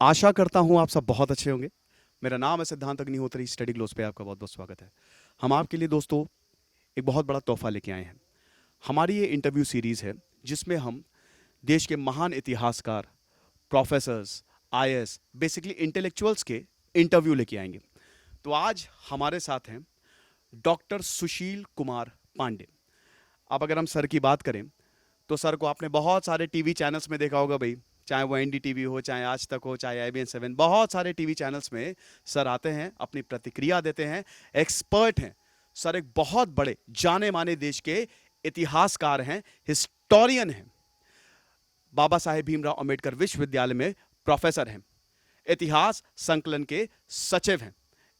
आशा करता हूँ आप सब बहुत अच्छे होंगे। मेरा नाम है सिद्धांत अग्निहोत्री, स्टडी ग्लोस पे आपका बहुत बहुत स्वागत है। हम आपके लिए दोस्तों एक बहुत बड़ा तोहफा लेके आए हैं। हमारी ये इंटरव्यू सीरीज़ है जिसमें हम देश के महान इतिहासकार, प्रोफेसर्स, आईएएस, बेसिकली इंटेलेक्चुअल्स के इंटरव्यू लेके आएंगे। तो आज हमारे साथ हैं डॉक्टर सुशील कुमार पांडे। अब अगर हम सर की बात करें तो सर को आपने बहुत सारे टीवी चैनल्स में देखा होगा भाई, चाहे वो एनडीटीवी हो, चाहे आज तक हो, चाहे IBN 7, बहुत सारे टीवी चैनल्स में सर आते हैं, अपनी प्रतिक्रिया देते हैं, एक्सपर्ट हैं। सर एक बहुत बड़े जाने माने देश के इतिहासकार हैं, हिस्टोरियन हैं, बाबा साहेब भीमराव अंबेडकर विश्वविद्यालय में प्रोफेसर हैं, इतिहास संकलन के सचिव हैं।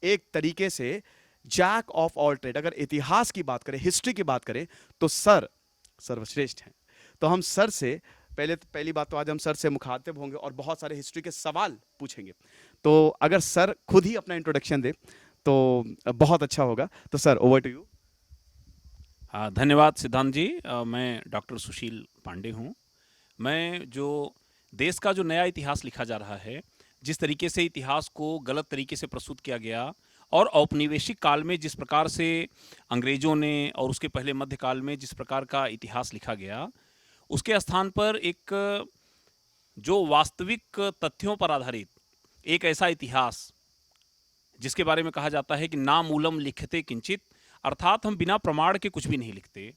एक तरीके से जैक ऑफ ऑल ट्रेड। अगर इतिहास की बात करें, हिस्ट्री की बात करें तो सर सर्वश्रेष्ठ हैं। तो हम सर से पहली बात तो आज हम सर से मुखातिब होंगे और बहुत सारे हिस्ट्री के सवाल पूछेंगे। तो अगर सर खुद ही अपना इंट्रोडक्शन दे तो बहुत अच्छा होगा। तो सर, ओवर टू यू। धन्यवाद सिद्धांत जी। मैं डॉक्टर सुशील पांडे हूँ। मैं जो देश का जो नया इतिहास लिखा जा रहा है, जिस तरीके से इतिहास को गलत तरीके से प्रस्तुत किया गया और औपनिवेशिक काल में जिस प्रकार से अंग्रेजों ने और उसके पहले मध्यकाल में जिस प्रकार का इतिहास लिखा गया, उसके स्थान पर एक जो वास्तविक तथ्यों पर आधारित एक ऐसा इतिहास जिसके बारे में कहा जाता है कि ना मूलम लिखते किंचित, अर्थात हम बिना प्रमाण के कुछ भी नहीं लिखते।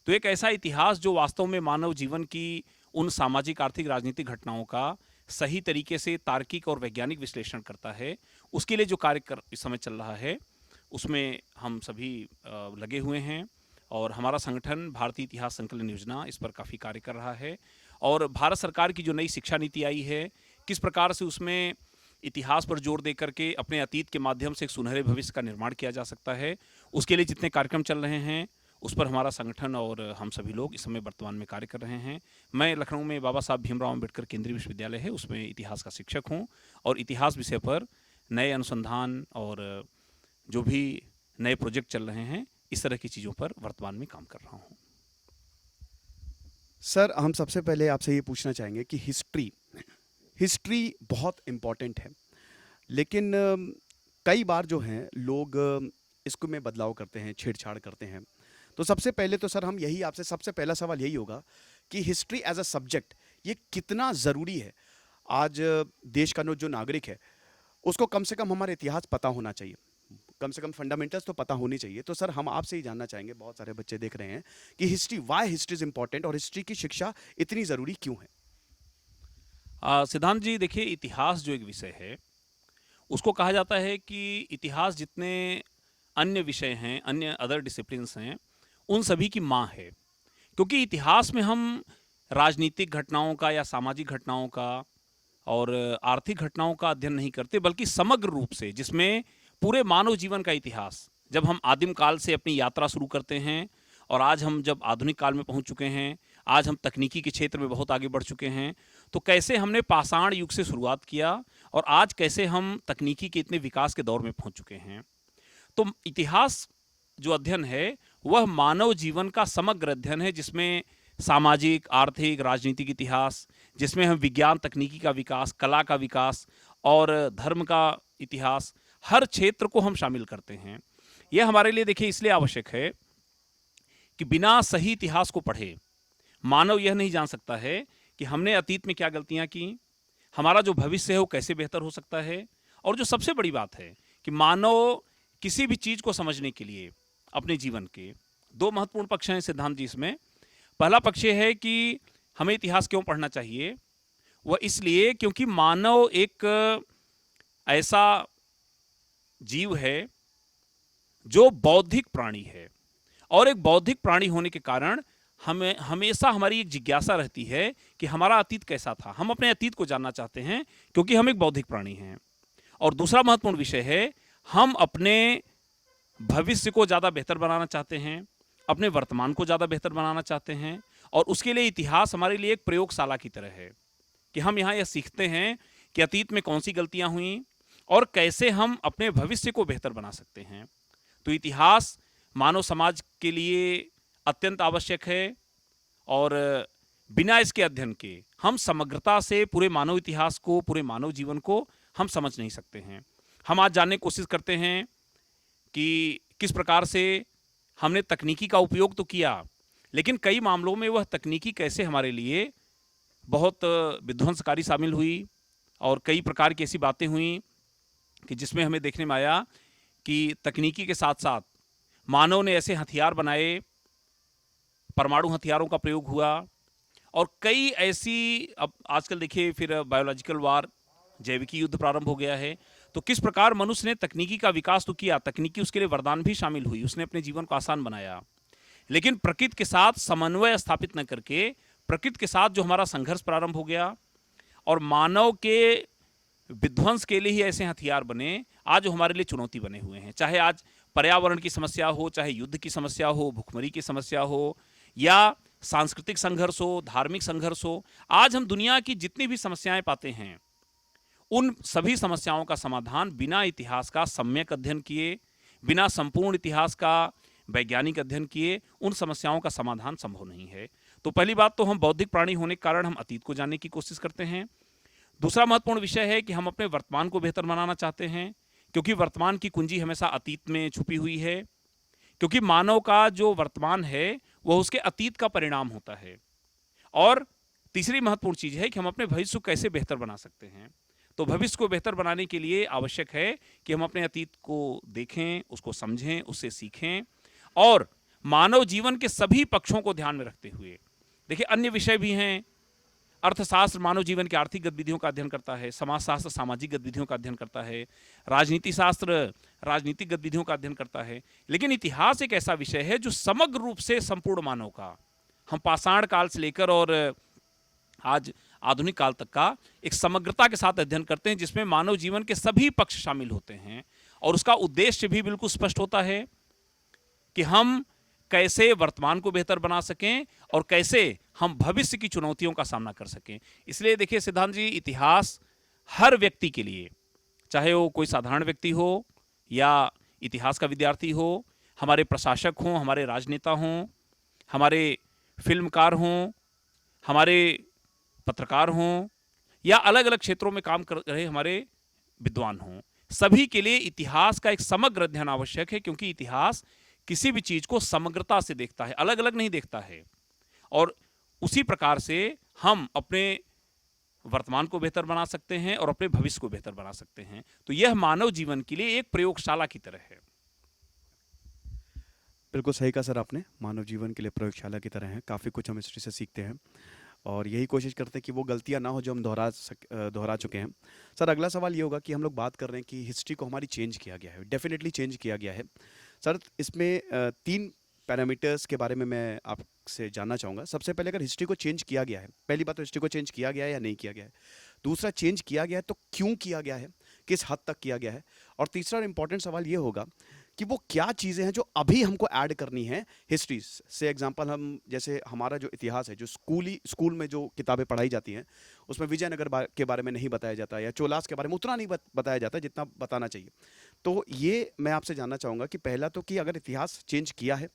तो एक ऐसा इतिहास जो वास्तव में मानव जीवन की उन सामाजिक, आर्थिक, राजनीतिक घटनाओं का सही तरीके से तार्किक और वैज्ञानिक विश्लेषण करता है, उसके लिए जो कार्य इस समय चल रहा है उसमें हम सभी लगे हुए हैं। और हमारा संगठन भारतीय इतिहास संकलन योजना इस पर काफ़ी कार्य कर रहा है। और भारत सरकार की जो नई शिक्षा नीति आई है, किस प्रकार से उसमें इतिहास पर जोर दे करके अपने अतीत के माध्यम से एक सुनहरे भविष्य का निर्माण किया जा सकता है, उसके लिए जितने कार्यक्रम चल रहे हैं उस पर हमारा संगठन और हम सभी लोग इस समय वर्तमान में कार्य कर रहे हैं। मैं लखनऊ में बाबा साहब भीमराव अंबेडकर केंद्रीय विश्वविद्यालय है, उसमें इतिहास का शिक्षक हूँ और इतिहास विषय पर नए अनुसंधान और जो भी नए प्रोजेक्ट चल रहे हैं, इस तरह की चीज़ों पर वर्तमान में काम कर रहा हूँ। सर, हम सबसे पहले आपसे ये पूछना चाहेंगे कि हिस्ट्री बहुत इम्पॉर्टेंट है, लेकिन कई बार जो हैं लोग इसको में बदलाव करते हैं, छेड़छाड़ करते हैं। तो सबसे पहले तो सर हम यही आपसे सबसे पहला सवाल यही होगा कि हिस्ट्री एज अ सब्जेक्ट ये कितना ज़रूरी है। आज देश का जो नागरिक है उसको कम से कम हमारा इतिहास पता होना चाहिए, कम से कम फंडामेंटल्स तो पता होनी चाहिए। तो सर हम आपसे ही जानना चाहेंगे, बहुत सारे बच्चे देख रहे हैं, कि वाई हिस्ट्री इज इंपॉर्टेंट और हिस्ट्री की शिक्षा इतनी ज़रूरी क्यों है। सिद्धांत जी, देखिए, इतिहास जो एक विषय है उसको कहा जाता है कि इतिहास जितने अन्य विषय हैं, अन्य अदर डिसिप्लिन्स हैं, उन सभी की माँ है। क्योंकि इतिहास में हम राजनीतिक घटनाओं का या सामाजिक घटनाओं का और आर्थिक घटनाओं का अध्ययन नहीं करते, बल्कि समग्र रूप से, जिसमें पूरे मानव जीवन का इतिहास, जब हम आदिम काल से अपनी यात्रा शुरू करते हैं और आज हम जब आधुनिक काल में पहुंच चुके हैं, आज हम तकनीकी के क्षेत्र में बहुत आगे बढ़ चुके हैं, तो कैसे हमने पाषाण युग से शुरुआत किया और आज कैसे हम तकनीकी के इतने विकास के दौर में पहुंच चुके हैं। तो इतिहास जो अध्ययन है वह मानव जीवन का समग्र अध्ययन है, जिसमें सामाजिक, आर्थिक, राजनीतिक इतिहास, जिसमें हम विज्ञान तकनीकी का विकास, कला का विकास और धर्म का इतिहास, हर क्षेत्र को हम शामिल करते हैं। यह हमारे लिए, देखिए, इसलिए आवश्यक है कि बिना सही इतिहास को पढ़े मानव यह नहीं जान सकता है कि हमने अतीत में क्या गलतियां की, हमारा जो भविष्य है वो कैसे बेहतर हो सकता है। और जो सबसे बड़ी बात है कि मानव किसी भी चीज़ को समझने के लिए अपने जीवन के दो महत्वपूर्ण पक्ष हैं सिद्धांत जी इसमें। पहला पक्ष ये है कि हमें इतिहास क्यों पढ़ना चाहिए। वह इसलिए क्योंकि मानव एक ऐसा जीव है जो बौद्धिक प्राणी है, और एक बौद्धिक प्राणी होने के कारण हमें हमेशा हमारी एक जिज्ञासा रहती है कि हमारा अतीत कैसा था। हम अपने अतीत को जानना चाहते हैं क्योंकि हम एक बौद्धिक प्राणी हैं। और दूसरा महत्वपूर्ण विषय है, हम अपने भविष्य को ज़्यादा बेहतर बनाना चाहते हैं, अपने वर्तमान को ज़्यादा बेहतर बनाना चाहते हैं, और उसके लिए इतिहास हमारे लिए एक प्रयोगशाला की तरह है कि हम यहाँ यह सीखते हैं कि अतीत में कौन सी गलतियाँ हुई और कैसे हम अपने भविष्य को बेहतर बना सकते हैं। तो इतिहास मानव समाज के लिए अत्यंत आवश्यक है। और बिना इसके अध्ययन के हम समग्रता से पूरे मानव इतिहास को, पूरे मानव जीवन को हम समझ नहीं सकते हैं। हम आज जानने की कोशिश करते हैं कि किस प्रकार से हमने तकनीकी का उपयोग तो किया, लेकिन कई मामलों में वह तकनीकी कैसे हमारे लिए बहुत विध्वंसकारी शामिल हुई, और कई प्रकार की ऐसी बातें हुई कि जिसमें हमें देखने में आया कि तकनीकी के साथ साथ मानव ने ऐसे हथियार बनाए, परमाणु हथियारों का प्रयोग हुआ, और कई ऐसी, अब आजकल देखिए फिर बायोलॉजिकल वार, जैविकी युद्ध प्रारंभ हो गया है। तो किस प्रकार मनुष्य ने तकनीकी का विकास तो किया, तकनीकी उसके लिए वरदान भी शामिल हुई, उसने अपने जीवन को आसान बनाया, लेकिन प्रकृति के साथ समन्वय स्थापित न करके प्रकृति के साथ जो हमारा संघर्ष प्रारंभ हो गया और मानव के विध्वंस के लिए ही ऐसे हथियार बने आज जो हमारे लिए चुनौती बने हुए हैं। चाहे आज पर्यावरण की समस्या हो, चाहे युद्ध की समस्या हो, भुखमरी की समस्या हो, या सांस्कृतिक संघर्ष हो, धार्मिक संघर्ष हो, आज हम दुनिया की जितनी भी समस्याएं पाते हैं उन सभी समस्याओं का समाधान बिना इतिहास का सम्यक अध्ययन किए, बिना संपूर्ण इतिहास का वैज्ञानिक अध्ययन किए, उन समस्याओं का समाधान संभव नहीं है। तो पहली बात तो हम बौद्धिक प्राणी होने के कारण हम अतीत को जानने की कोशिश करते हैं। दूसरा महत्वपूर्ण विषय है कि हम अपने वर्तमान को बेहतर बनाना चाहते हैं, क्योंकि वर्तमान की कुंजी हमेशा अतीत में छुपी हुई है, क्योंकि मानव का जो वर्तमान है वह उसके अतीत का परिणाम होता है। और तीसरी महत्वपूर्ण चीज है कि हम अपने भविष्य को कैसे बेहतर बना सकते हैं। तो भविष्य को बेहतर बनाने के लिए आवश्यक है कि हम अपने अतीत को देखें, उसको समझें, उससे सीखें, और मानव जीवन के सभी पक्षों को ध्यान में रखते हुए, देखिए अन्य विषय भी हैं। अर्थशास्त्र मानव जीवन की आर्थिक गतिविधियों का अध्ययन करता है, समाजशास्त्र सामाजिक गतिविधियों का अध्ययन करता है, राजनीति शास्त्र राजनीतिक गतिविधियों का अध्ययन करता है, लेकिन इतिहास एक ऐसा विषय है जो समग्र रूप से संपूर्ण मानव का, हम पाषाण काल से लेकर और आज आधुनिक काल तक का एक समग्रता के साथ अध्ययन करते हैं, जिसमें मानव जीवन के सभी पक्ष शामिल होते हैं। और उसका उद्देश्य भी बिल्कुल स्पष्ट होता है कि हम कैसे वर्तमान को बेहतर बना सकें और कैसे हम भविष्य की चुनौतियों का सामना कर सकें। इसलिए देखिए सिद्धांत जी, इतिहास हर व्यक्ति के लिए, चाहे वो कोई साधारण व्यक्ति हो या इतिहास का विद्यार्थी हो, हमारे प्रशासक हों, हमारे राजनेता हों, हमारे फिल्मकार हों, हमारे पत्रकार हों, या अलग अलग क्षेत्रों में काम कर रहे हमारे विद्वान हों, सभी के लिए इतिहास का एक समग्र अध्ययन आवश्यक है, क्योंकि इतिहास किसी भी चीज को समग्रता से देखता है, अलग अलग नहीं देखता है। और उसी प्रकार से हम अपने वर्तमान को बेहतर बना सकते हैं और अपने भविष्य को बेहतर बना सकते हैं। तो यह मानव जीवन के लिए एक प्रयोगशाला की तरह है। बिल्कुल सही कहा सर आपने, मानव जीवन के लिए प्रयोगशाला की तरह है। काफ़ी कुछ हम हिस्ट्री से सीखते हैं और यही कोशिश करते हैं कि वो गलतियां ना हो जो हम दोहरा चुके हैं। सर अगला सवाल ये होगा कि हम लोग बात कर रहे हैं कि हिस्ट्री को हमारी चेंज किया गया है, डेफिनेटली चेंज किया गया है। सर इसमें 3 पैरामीटर्स के बारे में मैं आपसे जानना चाहूँगा। सबसे पहले, अगर हिस्ट्री को चेंज किया गया है, पहली बात तो हिस्ट्री को चेंज किया गया है या नहीं किया गया है, दूसरा चेंज किया गया है तो क्यों किया गया है, किस हद तक किया गया है, और तीसरा इंपॉर्टेंट सवाल ये होगा कि वो क्या चीज़ें हैं जो अभी हमको ऐड करनी है हिस्ट्री से। एग्जांपल, हम जैसे हमारा जो इतिहास है, जो स्कूल में जो किताबें पढ़ाई जाती हैं उसमें विजयनगर के बारे में नहीं बताया जाता, या चोलास के बारे में उतना नहीं बताया जाता जितना बताना चाहिए। तो ये मैं आपसे जानना चाहूँगा कि पहला तो कि अगर इतिहास चेंज किया है,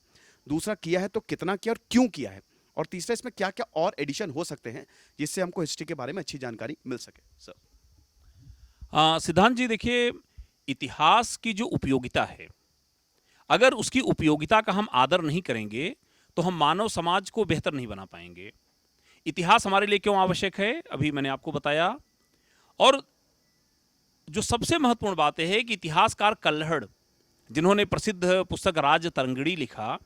दूसरा किया है तो कितना किया और क्यों किया है, और तीसरा इसमें क्या क्या और एडिशन हो सकते हैं जिससे हमको हिस्ट्री के बारे में अच्छी जानकारी मिल सके। सर सिद्धांत जी, देखिए इतिहास की जो उपयोगिता है, अगर उसकी उपयोगिता का हम आदर नहीं करेंगे तो हम मानव समाज को बेहतर नहीं बना पाएंगे। इतिहास हमारे लिए क्यों आवश्यक है, अभी मैंने आपको बताया। और जो सबसे महत्वपूर्ण बात है कि इतिहासकार कल्हड़, जिन्होंने प्रसिद्ध पुस्तक राज तरंगिणी लिखा,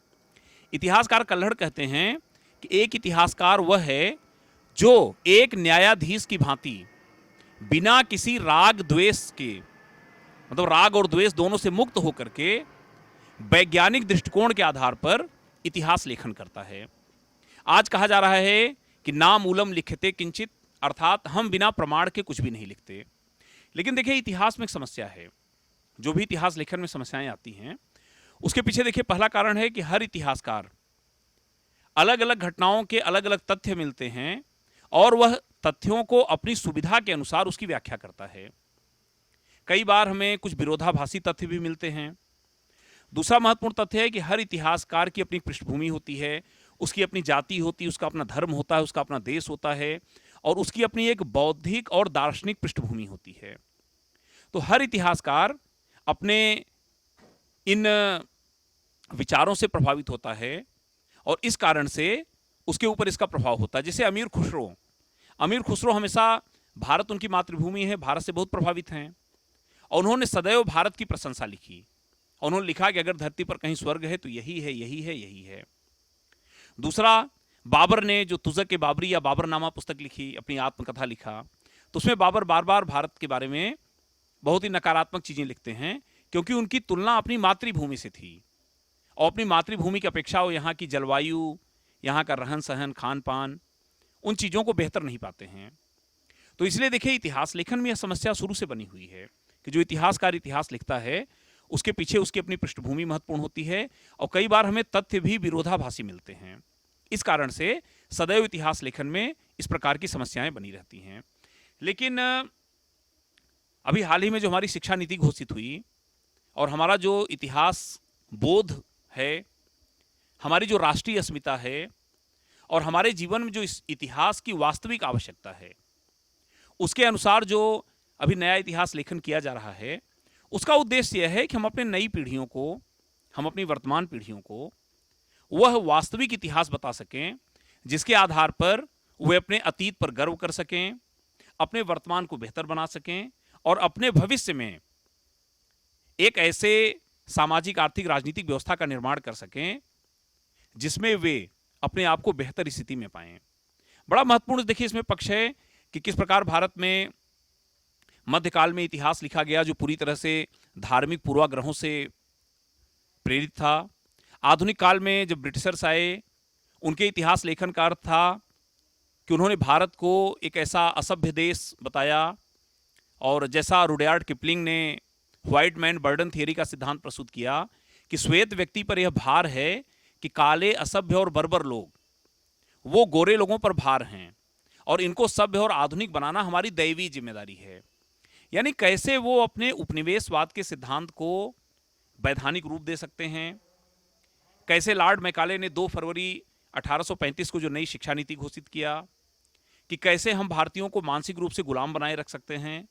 इतिहासकार कल्हड़ कहते हैं कि एक इतिहासकार वह है जो एक न्यायाधीश की भांति बिना किसी राग द्वेष के, मतलब राग और द्वेष दोनों से मुक्त होकर के वैज्ञानिक दृष्टिकोण के आधार पर इतिहास लेखन करता है। आज कहा जा रहा है कि ना मूलम लिखते किंचित, अर्थात हम बिना प्रमाण के कुछ भी नहीं लिखते। लेकिन देखिए इतिहास में एक समस्या है, जो भी इतिहास लेखन में समस्याएं आती हैं उसके पीछे देखिए पहला कारण है कि हर इतिहासकार अलग अलग घटनाओं के अलग अलग तथ्य मिलते हैं और वह तथ्यों को अपनी सुविधा के अनुसार उसकी व्याख्या करता है। कई बार हमें कुछ विरोधाभासी तथ्य भी मिलते हैं। दूसरा महत्वपूर्ण तथ्य है कि हर इतिहासकार की अपनी पृष्ठभूमि होती है, उसकी अपनी जाति होती है, उसका अपना धर्म होता है, उसका अपना देश होता है, और उसकी अपनी एक बौद्धिक और दार्शनिक पृष्ठभूमि होती है। तो हर इतिहासकार अपने इन विचारों से प्रभावित होता है, और इस कारण से उसके ऊपर इसका प्रभाव होता है। जैसे अमीर खुसरो हमेशा, भारत उनकी मातृभूमि है, भारत से बहुत प्रभावित हैं, और उन्होंने सदैव भारत की प्रशंसा लिखी। और उन्होंने लिखा कि अगर धरती पर कहीं स्वर्ग है तो यही है, यही है, यही है। दूसरा, बाबर ने जो तुज़क ए बाबरी या बाबरनामा पुस्तक लिखी, अपनी आत्मकथा लिखा, तो उसमें बाबर बार बार भारत के बारे में बहुत ही नकारात्मक चीज़ें लिखते हैं, क्योंकि उनकी तुलना अपनी मातृभूमि से थी, और अपनी मातृभूमि की अपेक्षा वो यहाँ की जलवायु, यहाँ का रहन सहन, खान पान, उन चीज़ों को बेहतर नहीं पाते हैं। तो इसलिए देखिए, इतिहास लेखन में यह समस्या शुरू से बनी हुई है कि जो इतिहासकार इतिहास लिखता है उसके पीछे उसकी अपनी पृष्ठभूमि महत्वपूर्ण होती है, और कई बार हमें तथ्य भी विरोधाभासी मिलते हैं। इस कारण से सदैव इतिहास लेखन में इस प्रकार की समस्याएं बनी रहती हैं। लेकिन अभी हाल ही में जो हमारी शिक्षा नीति घोषित हुई, और हमारा जो इतिहास बोध है, हमारी जो राष्ट्रीय अस्मिता है, और हमारे जीवन में जो इस इतिहास की वास्तविक आवश्यकता है, उसके अनुसार जो अभी नया इतिहास लेखन किया जा रहा है, उसका उद्देश्य यह है कि हम अपने नई पीढ़ियों को, हम अपनी वर्तमान पीढ़ियों को वह वास्तविक इतिहास बता सकें जिसके आधार पर वे अपने अतीत पर गर्व कर सकें, अपने वर्तमान को बेहतर बना सकें, और अपने भविष्य में एक ऐसे सामाजिक, आर्थिक, राजनीतिक व्यवस्था का निर्माण कर सकें जिसमें वे अपने आप को बेहतर स्थिति में पाएं। बड़ा महत्वपूर्ण देखिए इसमें पक्ष है कि किस प्रकार भारत में मध्यकाल में इतिहास लिखा गया जो पूरी तरह से धार्मिक पूर्वाग्रहों से प्रेरित था। आधुनिक काल में जब ब्रिटिशर्स आए, उनके इतिहास लेखन का अर्थ था कि उन्होंने भारत को एक ऐसा असभ्य देश बताया, और जैसा रुडयार्ड किपलिंग ने व्हाइट मैन बर्डन थियरी का सिद्धांत प्रस्तुत किया कि श्वेत व्यक्ति पर यह भार है कि काले, असभ्य और बर्बर लोग वो गोरे लोगों पर भार हैं, और इनको सभ्य और आधुनिक बनाना हमारी दैवीय जिम्मेदारी है। यानी कैसे वो अपने उपनिवेशवाद के सिद्धांत को वैधानिक रूप दे सकते हैं, कैसे लॉर्ड मैकाले ने 2 फरवरी 1835 को जो नई शिक्षा नीति घोषित किया, कि कैसे हम भारतीयों को मानसिक रूप से गुलाम बनाए रख सकते हैं।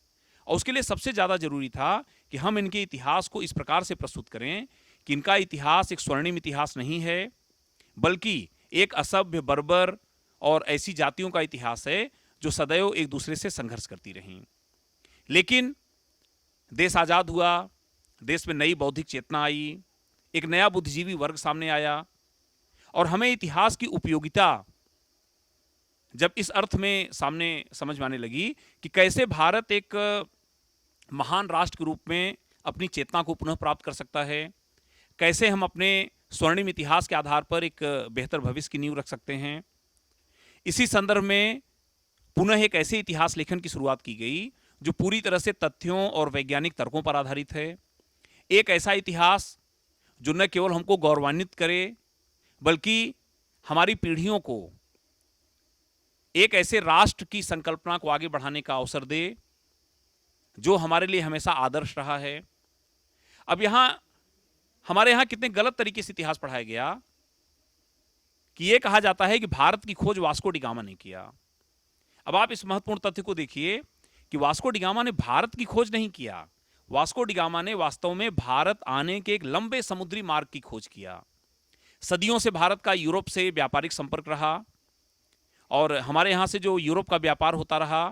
और उसके लिए सबसे ज़्यादा जरूरी था कि हम इनके इतिहास को इस प्रकार से प्रस्तुत करें कि इनका इतिहास एक स्वर्णिम इतिहास नहीं है, बल्कि एक असभ्य, बर्बर और ऐसी जातियों का इतिहास है जो सदैव एक दूसरे से संघर्ष करती रहीं। लेकिन देश आज़ाद हुआ, देश में नई बौद्धिक चेतना आई, एक नया बुद्धिजीवी वर्ग सामने आया, और हमें इतिहास की उपयोगिता जब इस अर्थ में सामने समझ में आने लगी कि कैसे भारत एक महान राष्ट्र के रूप में अपनी चेतना को पुनः प्राप्त कर सकता है, कैसे हम अपने स्वर्णिम इतिहास के आधार पर एक बेहतर भविष्य की नींव रख सकते हैं। इसी संदर्भ में पुनः एक ऐसे इतिहास लेखन की शुरुआत की गई जो पूरी तरह से तथ्यों और वैज्ञानिक तर्कों पर आधारित है। एक ऐसा इतिहास जो न केवल हमको गौरवान्वित करे, बल्कि हमारी पीढ़ियों को एक ऐसे राष्ट्र की संकल्पना को आगे बढ़ाने का अवसर दे जो हमारे लिए हमेशा आदर्श रहा है। अब हमारे यहाँ कितने गलत तरीके से इतिहास पढ़ाया गया कि यह कहा जाता है कि भारत की खोज वास्को डी गामा ने किया। अब आप इस महत्वपूर्ण तथ्य को देखिए कि वास्को डी गामा ने भारत की खोज नहीं किया। वास्को डी गामा ने वास्तव में भारत आने के एक लंबे समुद्री मार्ग की खोज किया। सदियों से भारत का यूरोप से व्यापारिक संपर्क रहा, और हमारे यहाँ से जो यूरोप का व्यापार होता रहा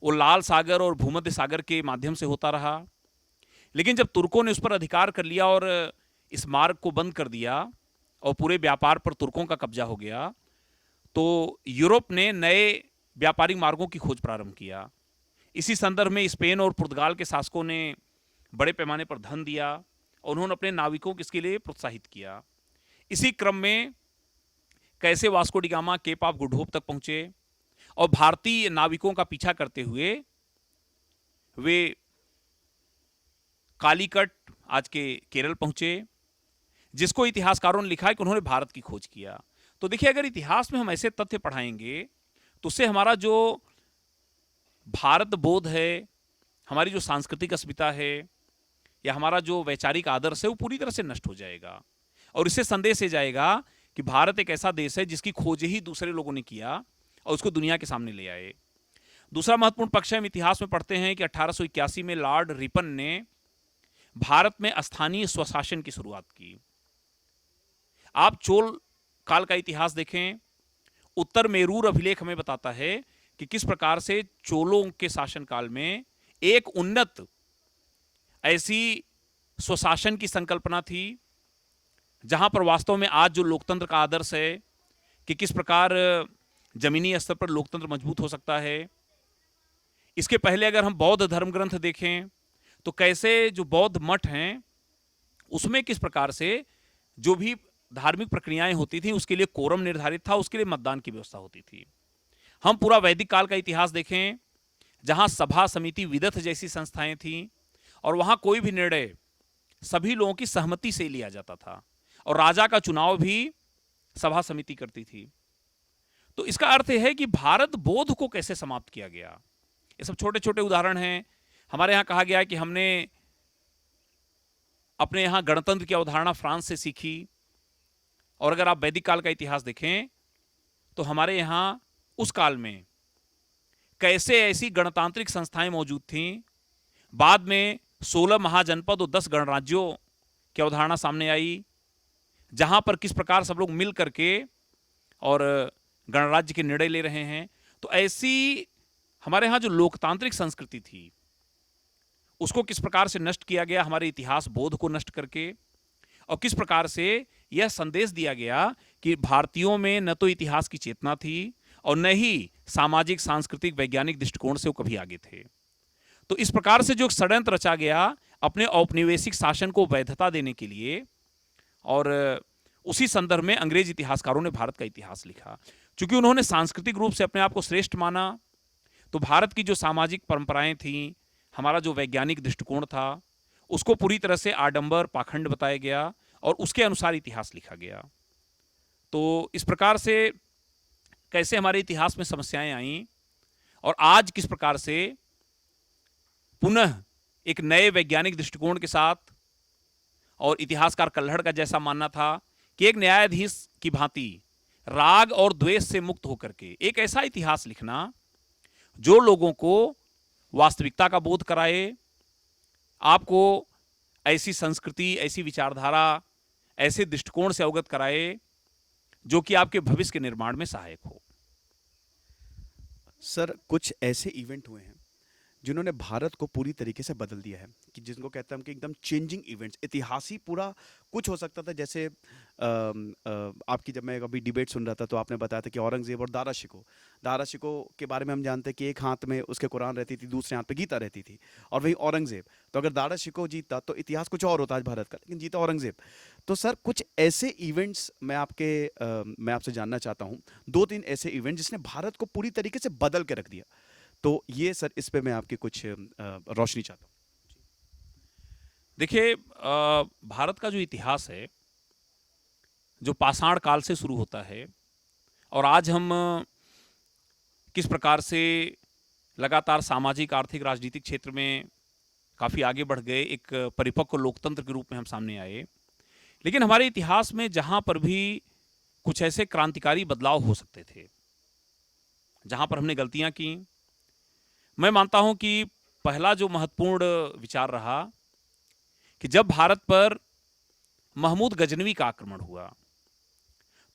वो लाल सागर और भूमध्य सागर के माध्यम से होता रहा। लेकिन जब तुर्कों ने उस पर अधिकार कर लिया और इस मार्ग को बंद कर दिया और पूरे व्यापार पर तुर्कों का कब्जा हो गया, तो यूरोप ने नए व्यापारिक मार्गों की खोज प्रारंभ किया। इसी संदर्भ में स्पेन और पुर्तगाल के शासकों ने बड़े पैमाने पर धन दिया और उन्होंने अपने नाविकों को इसके लिए प्रोत्साहित किया। इसी क्रम में कैसे Vasco da Gama Cape of Good Hope तक पहुंचे और भारतीय नाविकों का पीछा करते हुए वे कालीकट, आज के केरल पहुंचे, जिसको इतिहासकारों ने लिखा है कि उन्होंने भारत की खोज किया। तो देखिए, अगर इतिहास में हम ऐसे तथ्य पढ़ाएंगे तो उससे हमारा जो भारत बोध है, हमारी जो सांस्कृतिक अस्मिता है, या हमारा जो वैचारिक आदर्श है, वो पूरी तरह से नष्ट हो जाएगा। और इससे संदेश ये जाएगा कि भारत एक ऐसा देश है जिसकी खोज ही दूसरे लोगों ने किया और उसको दुनिया के सामने ले आए। दूसरा महत्वपूर्ण पक्ष है, हम इतिहास में पढ़ते हैं कि 1881 में लॉर्ड रिपन ने भारत में स्थानीय स्वशासन की शुरुआत की। आप चोल काल का इतिहास देखें, उत्तर मेरूर अभिलेख हमें बताता है कि किस प्रकार से चोलों के शासनकाल में एक उन्नत ऐसी स्वशासन की संकल्पना थी, जहां पर वास्तव में आज जो लोकतंत्र का आदर्श है कि किस प्रकार जमीनी स्तर पर लोकतंत्र मजबूत हो सकता है। इसके पहले अगर हम बौद्ध धर्म ग्रंथ देखें तो कैसे जो बौद्ध मठ हैं उसमें किस प्रकार से जो भी धार्मिक प्रक्रियाएं होती थी उसके लिए कोरम निर्धारित था, उसके लिए मतदान की व्यवस्था होती थी। हम पूरा वैदिक काल का इतिहास देखें, जहां सभा समिति विदथ जैसी संस्थाएं थीं और वहां कोई भी निर्णय सभी लोगों की सहमति से लिया जाता था और राजा का चुनाव भी सभा समिति करती थी। तो इसका अर्थ यह है कि भारत बौद्ध को कैसे समाप्त किया गया। ये सब छोटे छोटे उदाहरण हैं। हमारे यहाँ कहा गया है कि हमने अपने यहाँ गणतंत्र की अवधारणा फ्रांस से सीखी, और अगर आप वैदिक काल का इतिहास देखें तो हमारे यहाँ उस काल में कैसे ऐसी गणतांत्रिक संस्थाएं मौजूद थीं। बाद में 16 महाजनपद और 10 गणराज्यों की अवधारणा सामने आई, जहां पर किस प्रकार सब लोग मिल करके और गणराज्य के निर्णय ले रहे हैं। तो ऐसी हमारे यहाँ जो लोकतांत्रिक संस्कृति थी उसको किस प्रकार से नष्ट किया गया हमारे इतिहास बोध को नष्ट करके, और किस प्रकार से यह संदेश दिया गया कि भारतीयों में न तो इतिहास की चेतना थी और न ही सामाजिक सांस्कृतिक वैज्ञानिक दृष्टिकोण से वो कभी आगे थे। तो इस प्रकार से जो षड्यंत्र रचा गया अपने औपनिवेशिक शासन को वैधता देने के लिए, और उसी संदर्भ में अंग्रेज इतिहासकारों ने भारत का इतिहास लिखा। चूंकि उन्होंने सांस्कृतिक रूप से अपने आप को श्रेष्ठ माना, तो भारत की जो सामाजिक परंपराएं थीं, हमारा जो वैज्ञानिक दृष्टिकोण था, उसको पूरी तरह से आडंबर पाखंड बताया गया और उसके अनुसार इतिहास लिखा गया। तो इस प्रकार से कैसे हमारे इतिहास में समस्याएं आईं और आज किस प्रकार से पुनः एक नए वैज्ञानिक दृष्टिकोण के साथ, और इतिहासकार कल्हड़ का जैसा मानना था कि एक न्यायाधीश की भांति राग और द्वेष से मुक्त होकर के एक ऐसा इतिहास लिखना जो लोगों को वास्तविकता का बोध कराए, आपको ऐसी संस्कृति, ऐसी विचारधारा, ऐसे दृष्टिकोण से अवगत कराए जो कि आपके भविष्य के निर्माण में सहायक हो। सर, कुछ ऐसे इवेंट हुए हैं जिन्होंने भारत को पूरी तरीके से बदल दिया है, कि जिनको कहते हैं हम कि एकदम चेंजिंग इवेंट्स, इतिहासी पूरा कुछ हो सकता था। जैसे आपकी जब मैं अभी डिबेट सुन रहा था तो आपने बताया था कि औरंगजेब और दारा शिको के बारे में हम जानते हैं कि एक हाथ में उसके कुरान रहती थी, दूसरे हाथ पे गीता रहती थी, और वही औरंगजेब। तो अगर दारा शिको जीतता तो इतिहास कुछ और होता आज भारत का, लेकिन जीता औरंगजेब। तो सर, कुछ ऐसे इवेंट्स मैं आपसे जानना चाहता हूँ, 2-3 ऐसे इवेंट जिसने भारत को पूरी तरीके से बदल के रख दिया। तो ये सर, इस पे मैं आपकी कुछ रोशनी चाहता हूँ। देखिए, भारत का जो इतिहास है, जो पाषाण काल से शुरू होता है, और आज हम किस प्रकार से लगातार सामाजिक, आर्थिक, राजनीतिक क्षेत्र में काफ़ी आगे बढ़ गए, एक परिपक्व लोकतंत्र के रूप में हम सामने आए। लेकिन हमारे इतिहास में जहाँ पर भी कुछ ऐसे क्रांतिकारी बदलाव हो सकते थे, जहाँ पर हमने गलतियाँ की, मैं मानता हूं कि पहला जो महत्वपूर्ण विचार रहा कि जब भारत पर महमूद गजनवी का आक्रमण हुआ,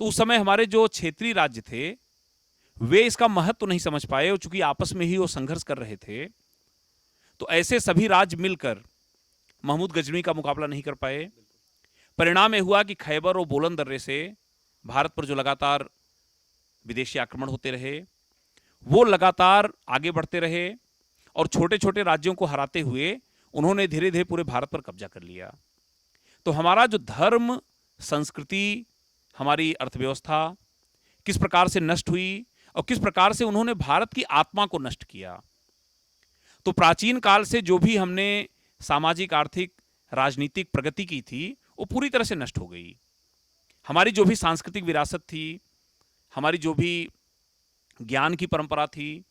तो उस समय हमारे जो क्षेत्रीय राज्य थे वे इसका महत्व तो नहीं समझ पाए, और चूंकि आपस में ही वो संघर्ष कर रहे थे, तो ऐसे सभी राज्य मिलकर महमूद गजनवी का मुकाबला नहीं कर पाए। परिणाम यह हुआ कि खैबर और बोलन दर्रे से भारत पर जो लगातार विदेशी आक्रमण होते रहे, वो लगातार आगे बढ़ते रहे, और छोटे छोटे राज्यों को हराते हुए उन्होंने धीरे धीरे पूरे भारत पर कब्जा कर लिया। तो हमारा जो धर्म, संस्कृति, हमारी अर्थव्यवस्था किस प्रकार से नष्ट हुई और किस प्रकार से उन्होंने भारत की आत्मा को नष्ट किया। तो प्राचीन काल से जो भी हमने सामाजिक, आर्थिक, राजनीतिक प्रगति की थी वो पूरी तरह से नष्ट हो गई। हमारी जो भी सांस्कृतिक विरासत थी, हमारी जो भी ज्ञान की परंपरा थी,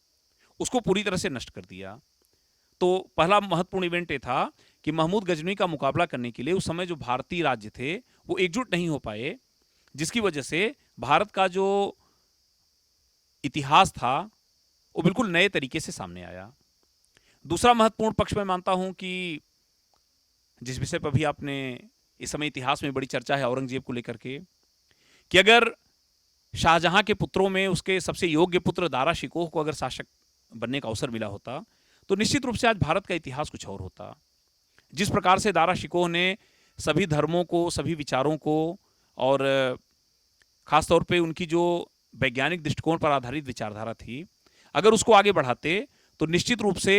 उसको पूरी तरह से नष्ट कर दिया। तो पहला महत्वपूर्ण इवेंट ये था कि महमूद गजनवी का मुकाबला करने के लिए उस समय जो भारतीय राज्य थे वो एकजुट नहीं हो पाए, जिसकी वजह से भारत का जो इतिहास था वो बिल्कुल नए तरीके से सामने आया। दूसरा महत्वपूर्ण पक्ष मैं मानता हूं कि जिस विषय पर भी आपने इस समय इतिहास में बड़ी चर्चा है औरंगजेब को लेकर के, कि अगर शाहजहां के पुत्रों में उसके सबसे योग्य पुत्र दारा शिकोह को अगर शासक बनने का अवसर मिला होता तो निश्चित रूप से आज भारत का इतिहास कुछ और होता। जिस प्रकार से दारा शिकोह ने सभी धर्मों को, सभी विचारों को और खासतौर पे उनकी जो वैज्ञानिक दृष्टिकोण पर आधारित विचारधारा थी, अगर उसको आगे बढ़ाते तो निश्चित रूप से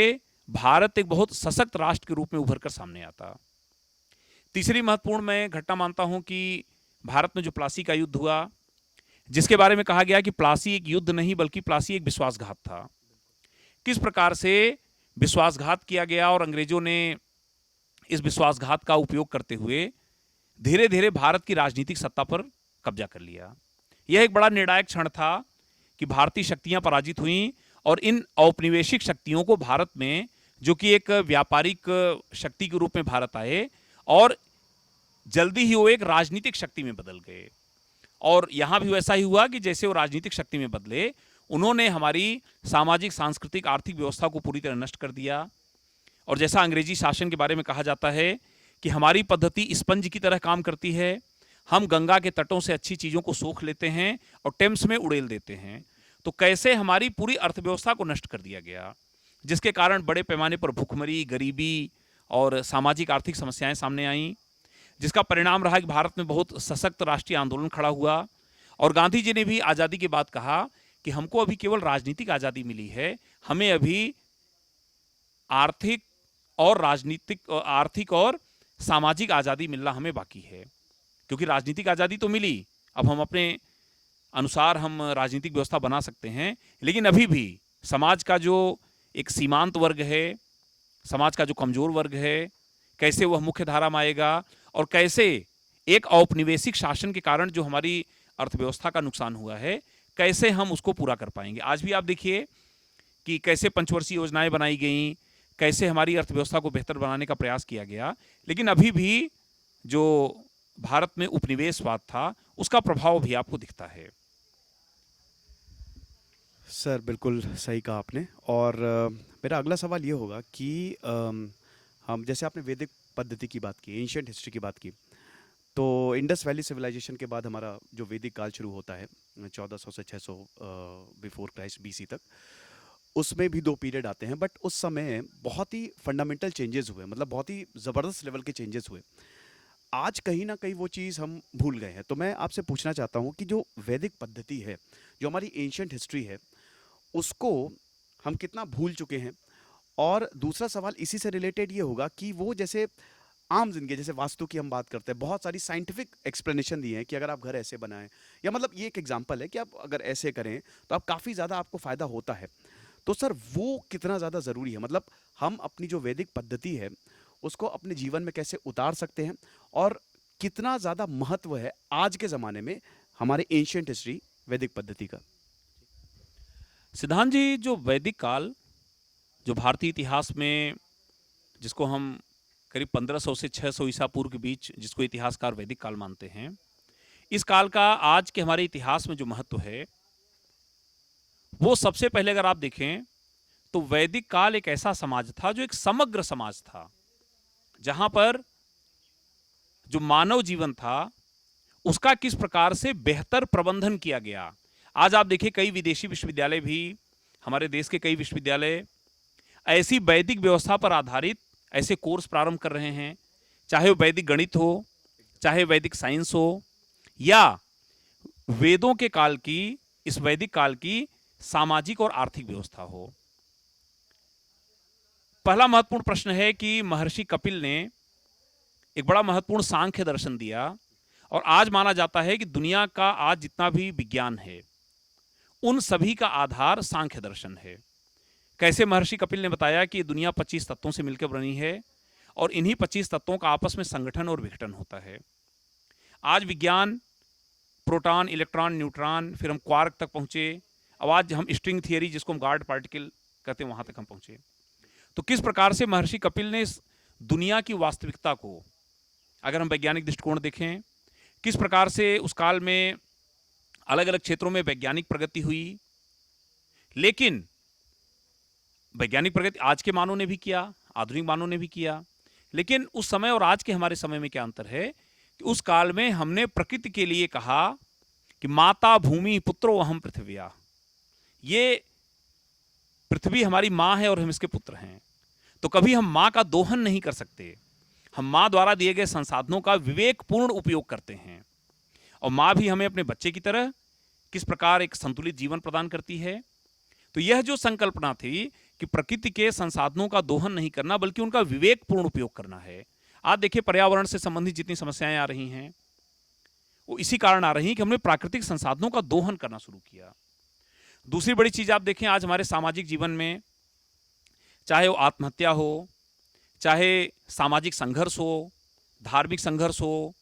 भारत एक बहुत सशक्त राष्ट्र के रूप में उभर कर सामने आता। तीसरी महत्वपूर्ण मैं घटना मानता हूं कि भारत में जो प्लासी का युद्ध हुआ, जिसके बारे में कहा गया कि प्लासी एक युद्ध नहीं बल्कि प्लासी एक विश्वासघात था। किस प्रकार से विश्वासघात किया गया और अंग्रेजों ने इस विश्वासघात का उपयोग करते हुए धीरे धीरे भारत की राजनीतिक सत्ता पर कब्जा कर लिया। यह एक बड़ा निर्णायक क्षण था कि भारतीय शक्तियां पराजित हुईं और इन औपनिवेशिक शक्तियों को भारत में, जो कि एक व्यापारिक शक्ति के रूप में भारत आए, और जल्दी ही वो एक राजनीतिक शक्ति में बदल गए। और यहां भी वैसा ही हुआ कि जैसे वो राजनीतिक शक्ति में बदले, उन्होंने हमारी सामाजिक, सांस्कृतिक, आर्थिक व्यवस्था को पूरी तरह नष्ट कर दिया। और जैसा अंग्रेजी शासन के बारे में कहा जाता है कि हमारी पद्धति स्पंज की तरह काम करती है, हम गंगा के तटों से अच्छी चीज़ों को सोख लेते हैं और टेम्स में उड़ेल देते हैं। तो कैसे हमारी पूरी अर्थव्यवस्था को नष्ट कर दिया गया, जिसके कारण बड़े पैमाने पर भूखमरी, गरीबी और सामाजिक आर्थिक समस्याएं सामने आईं, जिसका परिणाम रहा कि भारत में बहुत सशक्त राष्ट्रीय आंदोलन खड़ा हुआ। और गांधी जी ने भी आज़ादी के बाद कहा कि हमको अभी केवल राजनीतिक आज़ादी मिली है, हमें अभी आर्थिक और राजनीतिक, आर्थिक और सामाजिक आज़ादी मिलना हमें बाकी है। क्योंकि राजनीतिक आज़ादी तो मिली, अब हम अपने अनुसार हम राजनीतिक व्यवस्था बना सकते हैं, लेकिन अभी भी समाज का जो एक सीमांत वर्ग है, समाज का जो कमज़ोर वर्ग है, कैसे वह मुख्य धारा में आएगा और कैसे एक औपनिवेशिक शासन के कारण जो हमारी अर्थव्यवस्था का नुकसान हुआ है, कैसे हम उसको पूरा कर पाएंगे। आज भी आप देखिए कि कैसे पंचवर्षीय योजनाएं बनाई गई, कैसे हमारी अर्थव्यवस्था को बेहतर बनाने का प्रयास किया गया, लेकिन अभी भी जो भारत में उपनिवेशवाद था उसका प्रभाव भी आपको दिखता है। सर बिल्कुल सही कहा आपने। और मेरा अगला सवाल ये होगा कि हम, जैसे आपने वैदिक पद्धति की बात की, एंशिएंट हिस्ट्री की बात की, तो इंडस वैली सिविलाइजेशन के बाद हमारा जो वैदिक काल शुरू होता है 1400 से 600 बिफोर क्राइस्ट बीसी तक, उसमें भी 2 पीरियड आते हैं। बट उस समय बहुत ही फंडामेंटल चेंजेस हुए, मतलब बहुत ही ज़बरदस्त लेवल के चेंजेस हुए। आज कहीं ना कहीं वो चीज़ हम भूल गए हैं। तो मैं आपसे पूछना चाहता हूँ कि जो वैदिक पद्धति है, जो हमारी एंशिएंट हिस्ट्री है, उसको हम कितना भूल चुके हैं। और दूसरा सवाल इसी से रिलेटेड ये होगा कि वो जैसे आम जिंदगी, जैसे वास्तु की हम बात करते हैं, बहुत सारी साइंटिफिक एक्सप्लेनेशन दिए हैं कि अगर आप घर ऐसे बनाएं, या मतलब ये एक एग्जांपल है कि आप अगर ऐसे करें तो आप काफ़ी ज़्यादा आपको फ़ायदा होता है। तो सर वो कितना ज़्यादा ज़रूरी है, मतलब हम अपनी जो वैदिक पद्धति है उसको अपने जीवन में कैसे उतार सकते हैं, और कितना ज़्यादा महत्व है आज के ज़माने में हमारे एंशिएंट हिस्ट्री वैदिक पद्धति का। सिद्धांत जी, जो वैदिक काल, जो भारतीय इतिहास में, जिसको हम करीब 1500 से 600 ईसा पूर्व के बीच, जिसको इतिहासकार वैदिक काल मानते हैं, इस काल का आज के हमारे इतिहास में जो महत्व है, वो सबसे पहले अगर आप देखें तो वैदिक काल एक ऐसा समाज था जो एक समग्र समाज था, जहां पर जो मानव जीवन था उसका किस प्रकार से बेहतर प्रबंधन किया गया। आज आप देखिए कई विदेशी विश्वविद्यालय भी, हमारे देश के कई विश्वविद्यालय ऐसी वैदिक व्यवस्था पर आधारित ऐसे कोर्स प्रारंभ कर रहे हैं, चाहे वो वैदिक गणित हो, चाहे वैदिक साइंस हो, या वेदों के काल की, इस वैदिक काल की सामाजिक और आर्थिक व्यवस्था हो। पहला महत्वपूर्ण प्रश्न है कि महर्षि कपिल ने एक बड़ा महत्वपूर्ण सांख्य दर्शन दिया, और आज माना जाता है कि दुनिया का आज जितना भी विज्ञान है उन सभी का आधार सांख्य दर्शन है। कैसे महर्षि कपिल ने बताया कि दुनिया 25 तत्वों से मिलकर बनी है और इन्हीं 25 तत्वों का आपस में संगठन और विघटन होता है। आज विज्ञान प्रोटॉन, इलेक्ट्रॉन, न्यूट्रॉन, फिर हम क्वार्क तक पहुंचे, अब आज हम स्ट्रिंग थियरी, जिसको हम गार्ड पार्टिकल कहते हैं, वहां तक हम पहुंचे। तो किस प्रकार से महर्षि कपिल ने इस दुनिया की वास्तविकता को, अगर हम वैज्ञानिक दृष्टिकोण देखें, किस प्रकार से उस काल में अलग अलग क्षेत्रों में वैज्ञानिक प्रगति हुई। लेकिन वैज्ञानिक प्रगति आज के मानव ने भी किया, आधुनिक मानव ने भी किया, लेकिन उस समय और आज के हमारे समय में क्या अंतर है कि उस काल में हमने प्रकृति के लिए कहा कि माता भूमि पुत्रो अहम पृथ्व्या, ये पृथ्वी हमारी माँ है और हम इसके पुत्र हैं। तो कभी हम माँ का दोहन नहीं कर सकते। हम माँ द्वारा दिए गए संसाधनों का विवेकपूर्ण उपयोग करते हैं, और माँ भी हमें अपने बच्चे की तरह किस प्रकार एक संतुलित जीवन प्रदान करती है। तो यह जो संकल्पना थी कि प्रकृति के संसाधनों का दोहन नहीं करना बल्कि उनका विवेकपूर्ण उपयोग करना है। आज देखिए पर्यावरण से संबंधित जितनी समस्याएं आ रही हैं वो इसी कारण आ रही हैं कि हमने प्राकृतिक संसाधनों का दोहन करना शुरू किया। दूसरी बड़ी चीज आप देखें, आज हमारे सामाजिक जीवन में चाहे वो आत्महत्या हो, चाहे सामाजिक संघर्ष हो, धार्मिक संघर्ष हो,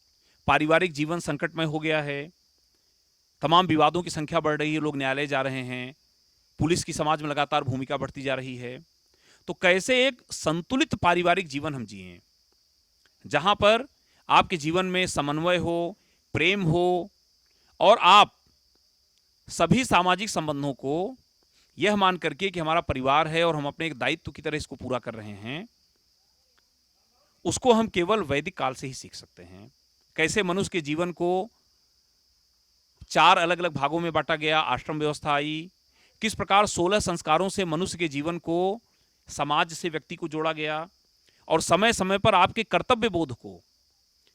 पारिवारिक जीवन संकटमय हो गया है, तमाम विवादों की संख्या बढ़ रही है, लोग न्यायालय जा रहे हैं, पुलिस की समाज में लगातार भूमिका बढ़ती जा रही है। तो कैसे एक संतुलित पारिवारिक जीवन हम जिएं जहां पर आपके जीवन में समन्वय हो, प्रेम हो, और आप सभी सामाजिक संबंधों को यह मान करके कि हमारा परिवार है और हम अपने एक दायित्व की तरह इसको पूरा कर रहे हैं, उसको हम केवल वैदिक काल से ही सीख सकते हैं। कैसे मनुष्य के जीवन को 4 अलग अलग भागों में बांटा गया, आश्रम व्यवस्था आई, किस प्रकार 16 संस्कारों से मनुष्य के जीवन को समाज से व्यक्ति को जोड़ा गया, और समय समय पर आपके कर्तव्य बोध को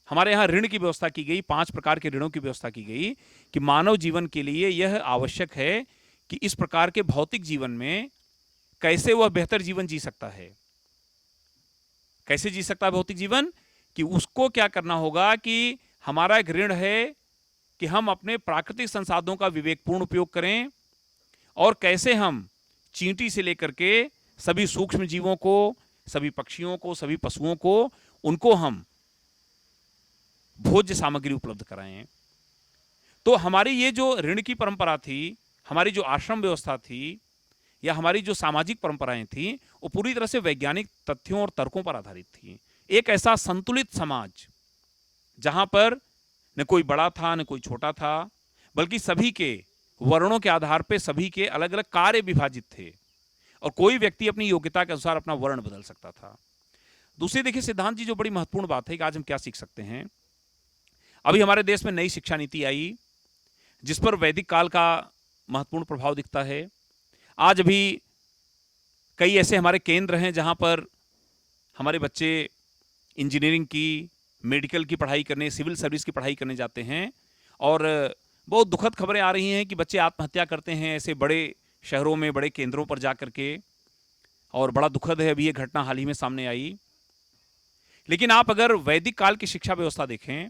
हमारे यहाँ ऋण की व्यवस्था की गई, 5 प्रकार के ऋणों की व्यवस्था की गई कि मानव जीवन के लिए यह आवश्यक है कि इस प्रकार के भौतिक जीवन में कैसे वह बेहतर जीवन जी सकता है। कैसे जी सकता है भौतिक जीवन, कि उसको क्या करना होगा कि हमारा एक ऋण है कि हम अपने प्राकृतिक संसाधनों का विवेकपूर्ण उपयोग करें, और कैसे हम चींटी से लेकर के सभी सूक्ष्म जीवों को, सभी पक्षियों को, सभी पशुओं को, उनको हम भोज्य सामग्री उपलब्ध कराएं। तो हमारी ये जो ऋण की परंपरा थी, हमारी जो आश्रम व्यवस्था थी, या हमारी जो सामाजिक परंपराएं थी, वो पूरी तरह से वैज्ञानिक तथ्यों और तर्कों पर आधारित थी। एक ऐसा संतुलित समाज जहां पर न कोई बड़ा था न कोई छोटा था, बल्कि सभी के वर्णों के आधार पर सभी के अलग अलग कार्य विभाजित थे, और कोई व्यक्ति अपनी योग्यता के अनुसार अपना वर्ण बदल सकता था। दूसरी देखिए सिद्धांत जी, जो बड़ी महत्वपूर्ण बात है कि आज हम क्या सीख सकते हैं। अभी हमारे देश में नई शिक्षा नीति आई जिस पर वैदिक काल का महत्वपूर्ण प्रभाव दिखता है। आज भी कई ऐसे हमारे केंद्र हैं जहां पर हमारे बच्चे इंजीनियरिंग की, मेडिकल की पढ़ाई करने, सिविल सर्विस की पढ़ाई करने जाते हैं, और बहुत दुखद खबरें आ रही हैं कि बच्चे आत्महत्या करते हैं ऐसे बड़े शहरों में, बड़े केंद्रों पर जा करके, और बड़ा दुखद है। अभी ये घटना हाल ही में सामने आई। लेकिन आप अगर वैदिक काल की शिक्षा व्यवस्था देखें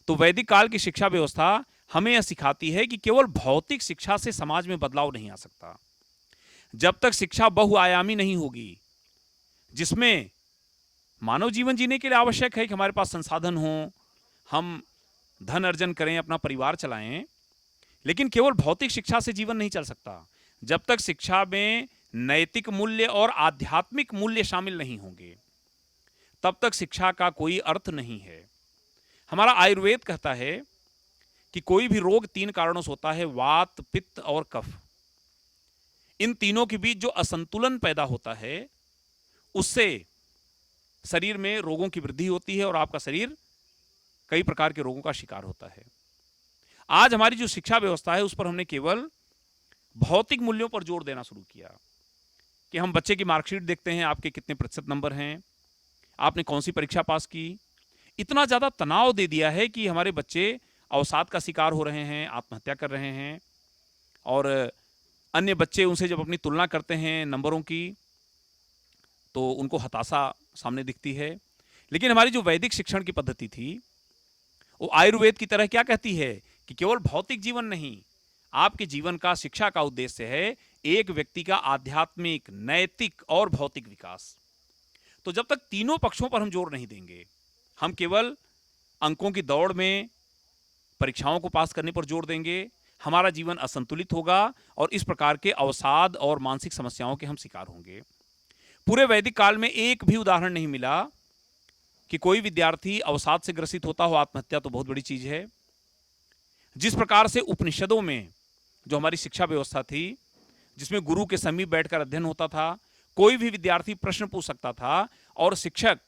तो वैदिक काल की शिक्षा व्यवस्था हमें यह सिखाती है कि केवल भौतिक शिक्षा से समाज में बदलाव नहीं आ सकता। जब तक शिक्षा बहुआयामी नहीं होगी, जिसमें मानव जीवन जीने के लिए आवश्यक है कि हमारे पास संसाधन हो, हम धन अर्जन करें, अपना परिवार चलाएं, लेकिन केवल भौतिक शिक्षा से जीवन नहीं चल सकता। जब तक शिक्षा में नैतिक मूल्य और आध्यात्मिक मूल्य शामिल नहीं होंगे, तब तक शिक्षा का कोई अर्थ नहीं है। हमारा आयुर्वेद कहता है कि कोई भी रोग 3 कारणों से होता है, वात, पित्त और कफ। इन तीनों के बीच जो असंतुलन पैदा होता है, उससे शरीर में रोगों की वृद्धि होती है और आपका शरीर कई प्रकार के रोगों का शिकार होता है। आज हमारी जो शिक्षा व्यवस्था है उस पर हमने केवल भौतिक मूल्यों पर जोर देना शुरू किया कि हम बच्चे की मार्कशीट देखते हैं, आपके कितने प्रतिशत नंबर हैं, आपने कौन सी परीक्षा पास की। इतना ज़्यादा तनाव दे दिया है कि हमारे बच्चे अवसाद का शिकार हो रहे हैं, आत्महत्या कर रहे हैं, और अन्य बच्चे उनसे जब अपनी तुलना करते हैं नंबरों की तो उनको हताशा सामने दिखती है। लेकिन हमारी जो वैदिक शिक्षण की पद्धति थी वो आयुर्वेद की तरह क्या कहती है कि केवल भौतिक जीवन नहीं, आपके जीवन का, शिक्षा का उद्देश्य है एक व्यक्ति का आध्यात्मिक, नैतिक और भौतिक विकास। तो जब तक तीनों पक्षों पर हम जोर नहीं देंगे, हम केवल अंकों की दौड़ में परीक्षाओं को पास करने पर जोर देंगे, हमारा जीवन असंतुलित होगा और इस प्रकार के अवसाद और मानसिक समस्याओं के हम शिकार होंगे। पूरे वैदिक काल में एक भी उदाहरण नहीं मिला कि कोई विद्यार्थी अवसाद से ग्रसित होता हो। आत्महत्या तो बहुत बड़ी चीज है, जिस प्रकार से उपनिषदों में जो हमारी शिक्षा व्यवस्था थी, जिसमें गुरु के समीप बैठकर अध्ययन होता था, कोई भी विद्यार्थी प्रश्न पूछ सकता था और शिक्षक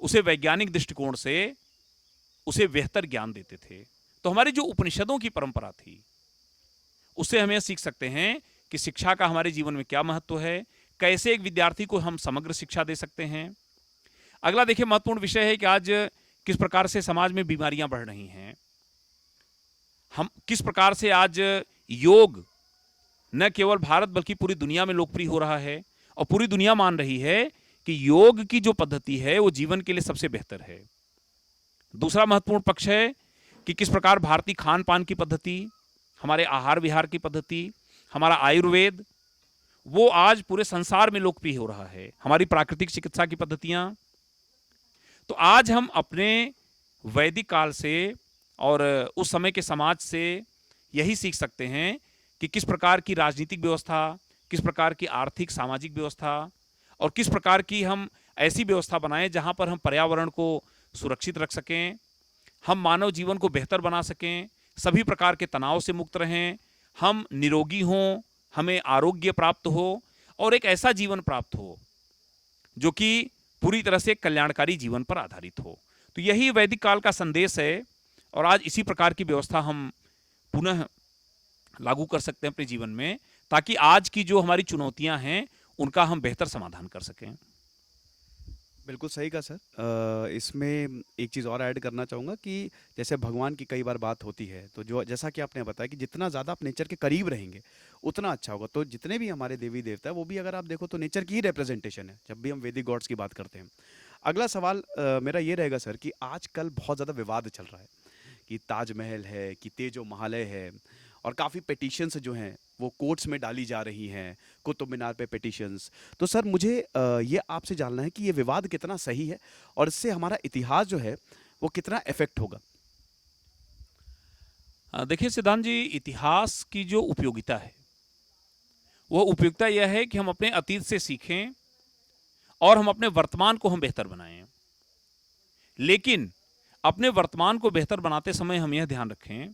उसे वैज्ञानिक दृष्टिकोण से उसे बेहतर ज्ञान देते थे। तो हमारी जो उपनिषदों की परंपरा थी, उससे हम यह सीख सकते हैं कि शिक्षा का हमारे जीवन में क्या महत्व है, कैसे एक विद्यार्थी को हम समग्र शिक्षा दे सकते हैं। अगला देखिए महत्वपूर्ण विषय है कि आज किस प्रकार से समाज में बीमारियां बढ़ रही हैं। हम किस प्रकार से आज योग न केवल भारत बल्कि पूरी दुनिया में लोकप्रिय हो रहा है और पूरी दुनिया मान रही है कि योग की जो पद्धति है वो जीवन के लिए सबसे बेहतर है। दूसरा महत्वपूर्ण पक्ष है कि किस प्रकार भारतीय खान पान की पद्धति, हमारे आहार विहार की पद्धति, हमारा आयुर्वेद, वो आज पूरे संसार में लोकप्रिय हो रहा है। हमारी प्राकृतिक चिकित्सा की पद्धतियां, तो आज हम अपने वैदिक काल से और उस समय के समाज से यही सीख सकते हैं कि किस प्रकार की राजनीतिक व्यवस्था, किस प्रकार की आर्थिक सामाजिक व्यवस्था और किस प्रकार की हम ऐसी व्यवस्था बनाएं जहां पर हम पर्यावरण को सुरक्षित रख सकें, हम मानव जीवन को बेहतर बना सकें, सभी प्रकार के तनाव से मुक्त रहें, हम निरोगी हों, हमें आरोग्य प्राप्त हो और एक ऐसा जीवन प्राप्त हो जो कि पूरी तरह से कल्याणकारी जीवन पर आधारित हो। तो यही वैदिक काल का संदेश है और आज इसी प्रकार की व्यवस्था हम पुनः लागू कर सकते हैं अपने जीवन में, ताकि आज की जो हमारी चुनौतियां हैं उनका हम बेहतर समाधान कर सकें। बिल्कुल सही कहा सर। इसमें एक चीज़ और ऐड करना चाहूँगा कि जैसे भगवान की कई बार बात होती है, तो जो जैसा कि आपने बताया कि जितना ज़्यादा आप नेचर के करीब रहेंगे उतना अच्छा होगा। तो जितने भी हमारे देवी देवता है वो भी अगर आप देखो तो नेचर की ही रिप्रेजेंटेशन है जब भी हम वैदिक गॉड्स की बात करते हैं। अगला सवाल मेरा ये रहेगा सर कि आजकल बहुत ज़्यादा विवाद चल रहा है कि ताजमहल है, कि तेजो महालय है, और काफ़ी पिटीशंस जो हैं वो कोर्ट्स में डाली जा रही हैं, कुतुब मीनार पे पिटीशंस। तो सर मुझे ये आपसे जानना है कि ये विवाद कितना सही है और इससे हमारा इतिहास जो है वो कितना इफेक्ट होगा। देखिए सिद्धांत जी, इतिहास की जो उपयोगिता है वो उपयोगिता यह है कि हम अपने अतीत से सीखें और हम अपने वर्तमान को हम बेहतर बनाएं। लेकिन अपने वर्तमान को बेहतर बनाते समय हम यह ध्यान रखें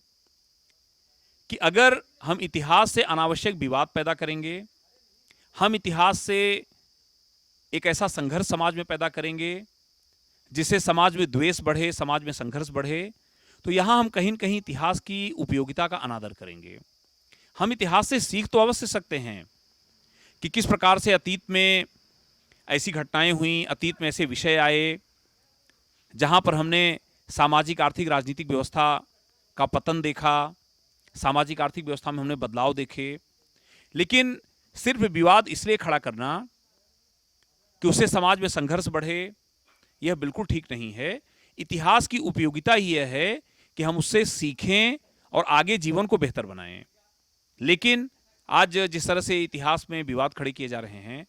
कि अगर हम इतिहास से अनावश्यक विवाद पैदा करेंगे, हम इतिहास से एक ऐसा संघर्ष समाज में पैदा करेंगे जिससे समाज में द्वेष बढ़े, समाज में संघर्ष बढ़े, तो यहाँ हम कहीं न कहीं इतिहास की उपयोगिता का अनादर करेंगे। हम इतिहास से सीख तो अवश्य सकते हैं कि किस प्रकार से अतीत में ऐसी घटनाएं हुई, अतीत में ऐसे विषय आए जहाँ पर हमने सामाजिक आर्थिक राजनीतिक व्यवस्था का पतन देखा, सामाजिक आर्थिक व्यवस्था में हमने बदलाव देखे। लेकिन सिर्फ विवाद इसलिए खड़ा करना कि उससे समाज में संघर्ष बढ़े, यह बिल्कुल ठीक नहीं है। इतिहास की उपयोगिता ही यह है कि हम उससे सीखें और आगे जीवन को बेहतर बनाएं। लेकिन आज जिस तरह से इतिहास में विवाद खड़े किए जा रहे हैं,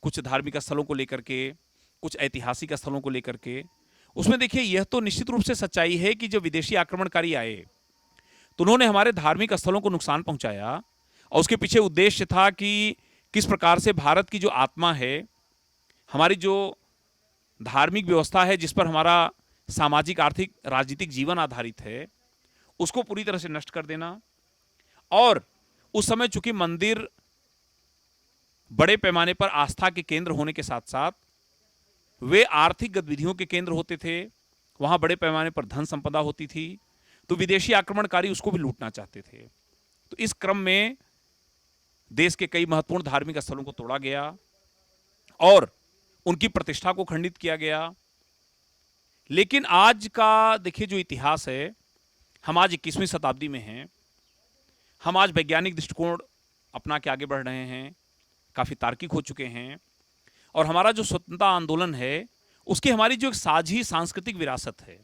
कुछ धार्मिक स्थलों को लेकर के, कुछ ऐतिहासिक स्थलों को लेकर के, उसमें देखिए यह तो निश्चित रूप से सच्चाई है कि जब विदेशी आक्रमणकारी आए तो उन्होंने हमारे धार्मिक स्थलों को नुकसान पहुंचाया और उसके पीछे उद्देश्य था कि किस प्रकार से भारत की जो आत्मा है, हमारी जो धार्मिक व्यवस्था है, जिस पर हमारा सामाजिक आर्थिक राजनीतिक जीवन आधारित है, उसको पूरी तरह से नष्ट कर देना। और उस समय चूंकि मंदिर बड़े पैमाने पर आस्था के केंद्र होने के साथ साथ वे आर्थिक गतिविधियों के केंद्र होते थे, वहां बड़े पैमाने पर धन संपदा होती थी, तो विदेशी आक्रमणकारी उसको भी लूटना चाहते थे। तो इस क्रम में देश के कई महत्वपूर्ण धार्मिक स्थलों को तोड़ा गया और उनकी प्रतिष्ठा को खंडित किया गया। लेकिन आज का देखिए जो इतिहास है, हम आज 21वीं शताब्दी में हैं, हम आज वैज्ञानिक दृष्टिकोण अपना के आगे बढ़ रहे हैं, काफ़ी तार्किक हो चुके हैं और हमारा जो स्वतंत्रता आंदोलन है उसकी हमारी जो एक साझी सांस्कृतिक विरासत है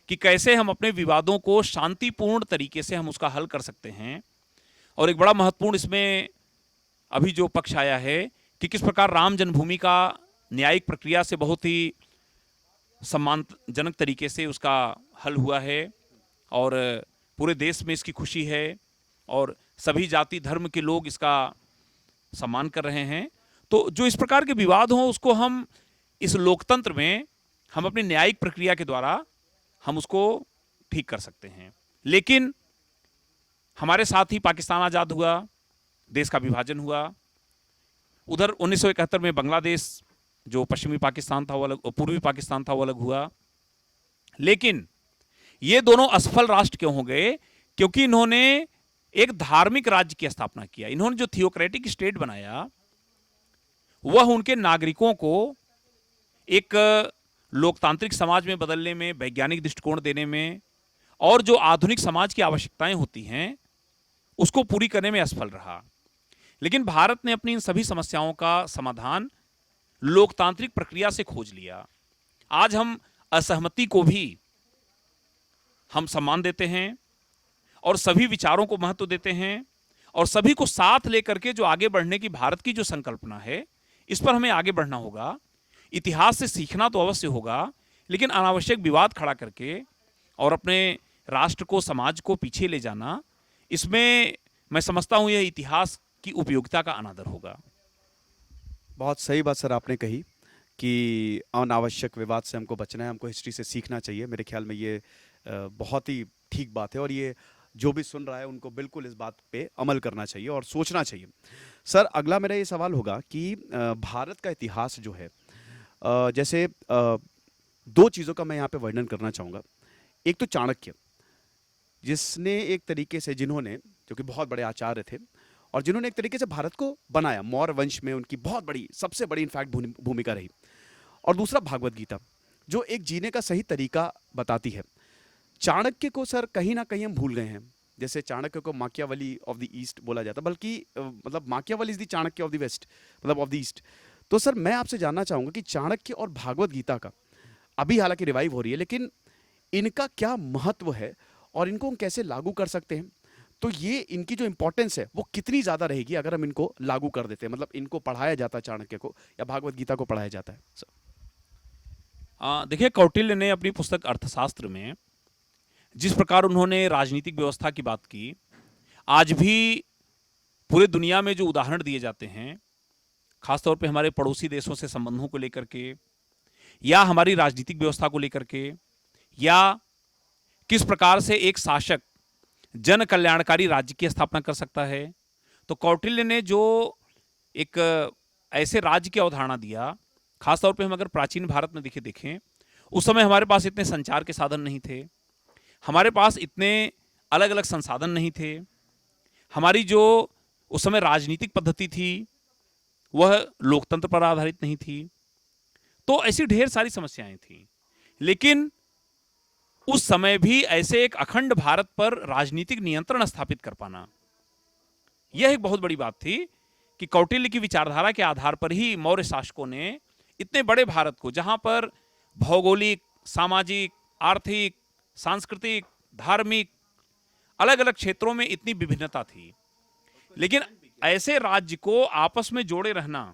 कि कैसे हम अपने विवादों को शांतिपूर्ण तरीके से हम उसका हल कर सकते हैं। और एक बड़ा महत्वपूर्ण इसमें अभी जो पक्ष आया है कि किस प्रकार राम जन्मभूमि का न्यायिक प्रक्रिया से बहुत ही सम्मानजनक तरीके से उसका हल हुआ है और पूरे देश में इसकी खुशी है और सभी जाति धर्म के लोग इसका सम्मान कर रहे हैं। तो जो इस प्रकार के विवाद हों उसको हम इस लोकतंत्र में हम अपनी न्यायिक प्रक्रिया के द्वारा हम उसको ठीक कर सकते हैं। लेकिन हमारे साथ ही पाकिस्तान आज़ाद हुआ, देश का विभाजन हुआ। उधर 1971 में बांग्लादेश, जो पश्चिमी पाकिस्तान था वो अलग, पूर्वी पाकिस्तान था वो अलग हुआ। लेकिन ये दोनों असफल राष्ट्र क्यों हो गए? क्योंकि इन्होंने एक धार्मिक राज्य की स्थापना किया। इन्होंने जो थियोक्रेटिक स्टेट बनाया वह उनके नागरिकों को एक लोकतांत्रिक समाज में बदलने में, वैज्ञानिक दृष्टिकोण देने में और जो आधुनिक समाज की आवश्यकताएं होती हैं उसको पूरी करने में असफल रहा। लेकिन भारत ने अपनी इन सभी समस्याओं का समाधान लोकतांत्रिक प्रक्रिया से खोज लिया। आज हम असहमति को भी हम सम्मान देते हैं और सभी विचारों को महत्व देते हैं और सभी को साथ लेकर के जो आगे बढ़ने की भारत की जो संकल्पना है, इस पर हमें आगे बढ़ना होगा। इतिहास से सीखना तो अवश्य होगा, लेकिन अनावश्यक विवाद खड़ा करके और अपने राष्ट्र को, समाज को पीछे ले जाना, इसमें मैं समझता हूं यह इतिहास की उपयोगिता का अनादर होगा। बहुत सही बात सर आपने कही कि अनावश्यक विवाद से हमको बचना है, हमको हिस्ट्री से सीखना चाहिए। मेरे ख्याल में ये बहुत ही ठीक बात है और ये जो भी सुन रहा है उनको बिल्कुल इस बात पे अमल करना चाहिए और सोचना चाहिए। सर अगला मेरा ये सवाल होगा कि भारत का इतिहास जो है, जैसे दो चीज़ों का मैं यहाँ पे वर्णन करना चाहूँगा। एक तो चाणक्य, जिसने एक तरीके से, जिन्होंने, जो कि बहुत बड़े आचार्य थे और जिन्होंने एक तरीके से भारत को बनाया, मौर्य वंश में उनकी बहुत बड़ी, सबसे बड़ी इनफैक्ट भूमिका रही। और दूसरा भागवत गीता, जो एक जीने का सही तरीका बताती है। चाणक्य को सर कहीं ना कहीं हम भूल गए हैं। जैसे चाणक्य को माकियावली ऑफ द ईस्ट बोला जाता, बल्कि मतलब Machiavelli is the Chanakya of the west, मतलब ऑफ द ईस्ट। तो सर मैं आपसे जानना चाहूंगा कि चाणक्य और भागवत गीता का अभी हालांकि रिवाइव हो रही है, लेकिन इनका क्या महत्व है और इनको हम कैसे लागू कर सकते हैं? तो ये इनकी जो इंपॉर्टेंस है वो कितनी ज़्यादा रहेगी अगर हम इनको लागू कर देते हैं, मतलब इनको पढ़ाया जाता है चाणक्य को या भागवत गीता को पढ़ाया जाता है सर? देखिए, कौटिल्य ने अपनी पुस्तक अर्थशास्त्र में जिस प्रकार उन्होंने राजनीतिक व्यवस्था की बात की, आज भी पूरे दुनिया में जो उदाहरण दिए जाते हैं, खासतौर पे हमारे पड़ोसी देशों से संबंधों को लेकर के या हमारी राजनीतिक व्यवस्था को लेकर के, या किस प्रकार से एक शासक जन कल्याणकारी राज्य की स्थापना कर सकता है, तो कौटिल्य ने जो एक ऐसे राज्य की अवधारणा दिया, खासतौर पे हम अगर प्राचीन भारत में देखें, उस समय हमारे पास इतने संचार के साधन नहीं थे, हमारे पास इतने अलग अलग संसाधन नहीं थे, हमारी जो उस समय राजनीतिक पद्धति थी वह लोकतंत्र पर आधारित नहीं थी। तो ऐसी ढेर सारी समस्याएं थी। लेकिन उस समय भी ऐसे एक अखंड भारत पर राजनीतिक नियंत्रण स्थापित कर पाना, यह एक बहुत बड़ी बात थी कि कौटिल्य की विचारधारा के आधार पर ही मौर्य शासकों ने इतने बड़े भारत को, जहां पर भौगोलिक, सामाजिक, आर्थिक, सांस्कृतिक, धार्मिक अलग अलग क्षेत्रों में इतनी विभिन्नता थी, लेकिन ऐसे राज्य को आपस में जोड़े रहना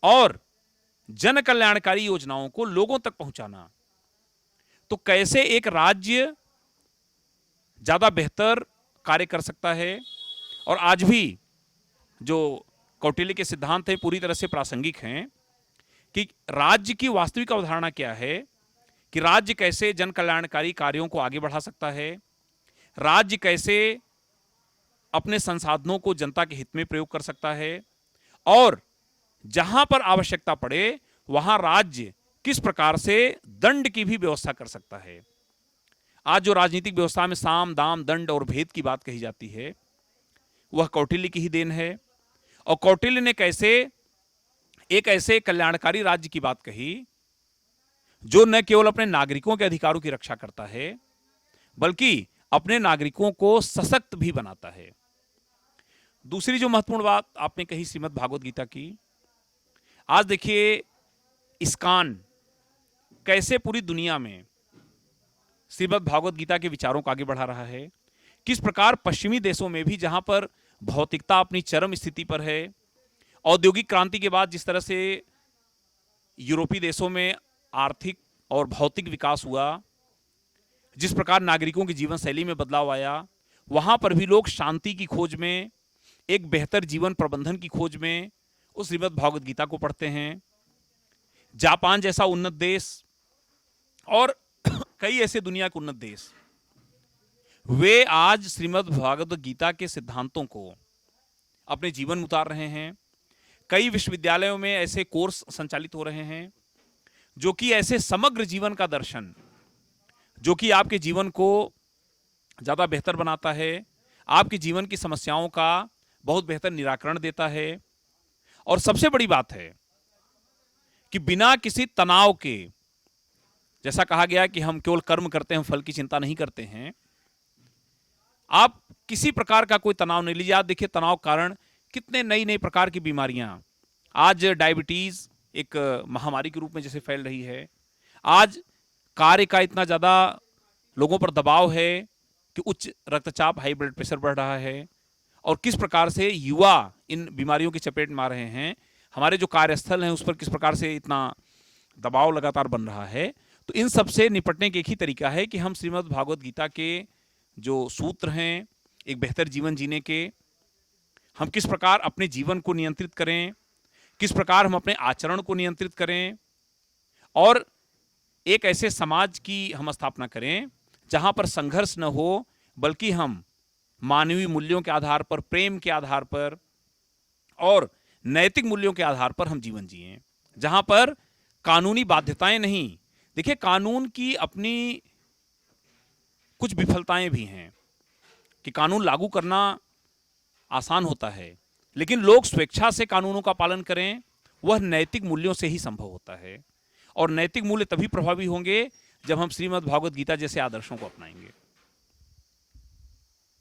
और जन कल्याणकारी योजनाओं को लोगों तक पहुंचाना, तो कैसे एक राज्य ज्यादा बेहतर कार्य कर सकता है। और आज भी जो कौटिल्य के सिद्धांत है पूरी तरह से प्रासंगिक हैं कि राज्य की वास्तविक अवधारणा क्या है, कि राज्य कैसे जन कल्याणकारी कार्यों को आगे बढ़ा सकता है, राज्य कैसे अपने संसाधनों को जनता के हित में प्रयोग कर सकता है, और जहां पर आवश्यकता पड़े वहां राज्य किस प्रकार से दंड की भी व्यवस्था कर सकता है। आज जो राजनीतिक व्यवस्था में साम, दाम, दंड और भेद की बात कही जाती है, वह कौटिल्य की ही देन है। और कौटिल्य ने कैसे एक ऐसे कल्याणकारी राज्य की बात कही जो न केवल अपने नागरिकों के अधिकारों की रक्षा करता है, बल्कि अपने नागरिकों को सशक्त भी बनाता है। दूसरी जो महत्वपूर्ण बात आपने कही श्रीमद् भागवत गीता की, आज देखिए इस्कॉन कैसे पूरी दुनिया में श्रीमद् भागवत गीता के विचारों को आगे बढ़ा रहा है, किस प्रकार पश्चिमी देशों में भी, जहां पर भौतिकता अपनी चरम स्थिति पर है, औद्योगिक क्रांति के बाद जिस तरह से यूरोपीय देशों में आर्थिक और भौतिक विकास हुआ, जिस प्रकार नागरिकों की जीवन शैली में बदलाव आया, वहां पर भी लोग शांति की खोज में, एक बेहतर जीवन प्रबंधन की खोज में उस श्रीमद् भागवत गीता को पढ़ते हैं। जापान जैसा उन्नत देश और कई ऐसे दुनिया के उन्नत देश, वे आज श्रीमद् भागवत गीता के सिद्धांतों को अपने जीवन में उतार रहे हैं। कई विश्वविद्यालयों में ऐसे कोर्स संचालित हो रहे हैं जो कि ऐसे समग्र जीवन का दर्शन, जो कि आपके जीवन को ज़्यादा बेहतर बनाता है, आपके जीवन की समस्याओं का बहुत बेहतर निराकरण देता है। और सबसे बड़ी बात है कि बिना किसी तनाव के, जैसा कहा गया कि हम केवल कर्म करते हैं, फल की चिंता नहीं करते हैं, आप किसी प्रकार का कोई तनाव नहीं लीजिए। आप देखिए तनाव कारण कितने नई नई प्रकार की बीमारियां, आज डायबिटीज एक महामारी के रूप में जैसे फैल रही है, आज कार्य का इतना ज़्यादा लोगों पर दबाव है कि उच्च रक्तचाप, हाई ब्लड प्रेशर बढ़ रहा है, और किस प्रकार से युवा इन बीमारियों की चपेट में आ रहे हैं। हमारे जो कार्यस्थल हैं उस पर किस प्रकार से इतना दबाव लगातार बन रहा है। तो इन सब से निपटने का एक ही तरीका है कि हम श्रीमद् भागवत गीता के जो सूत्र हैं एक बेहतर जीवन जीने के, हम किस प्रकार अपने जीवन को नियंत्रित करें, किस प्रकार हम अपने आचरण को नियंत्रित करें, और एक ऐसे समाज की हम स्थापना करें जहां पर संघर्ष न हो, बल्कि हम मानवीय मूल्यों के आधार पर, प्रेम के आधार पर और नैतिक मूल्यों के आधार पर हम जीवन जिएं, जहां पर कानूनी बाध्यताएं नहीं। देखिए कानून की अपनी कुछ विफलताएं भी हैं कि कानून लागू करना आसान होता है, लेकिन लोग स्वेच्छा से कानूनों का पालन करें, वह नैतिक मूल्यों से ही संभव होता है। और नैतिक मूल्य तभी प्रभावी होंगे जब हम श्रीमद् भागवत गीता जैसे आदर्शों को अपनाएंगे।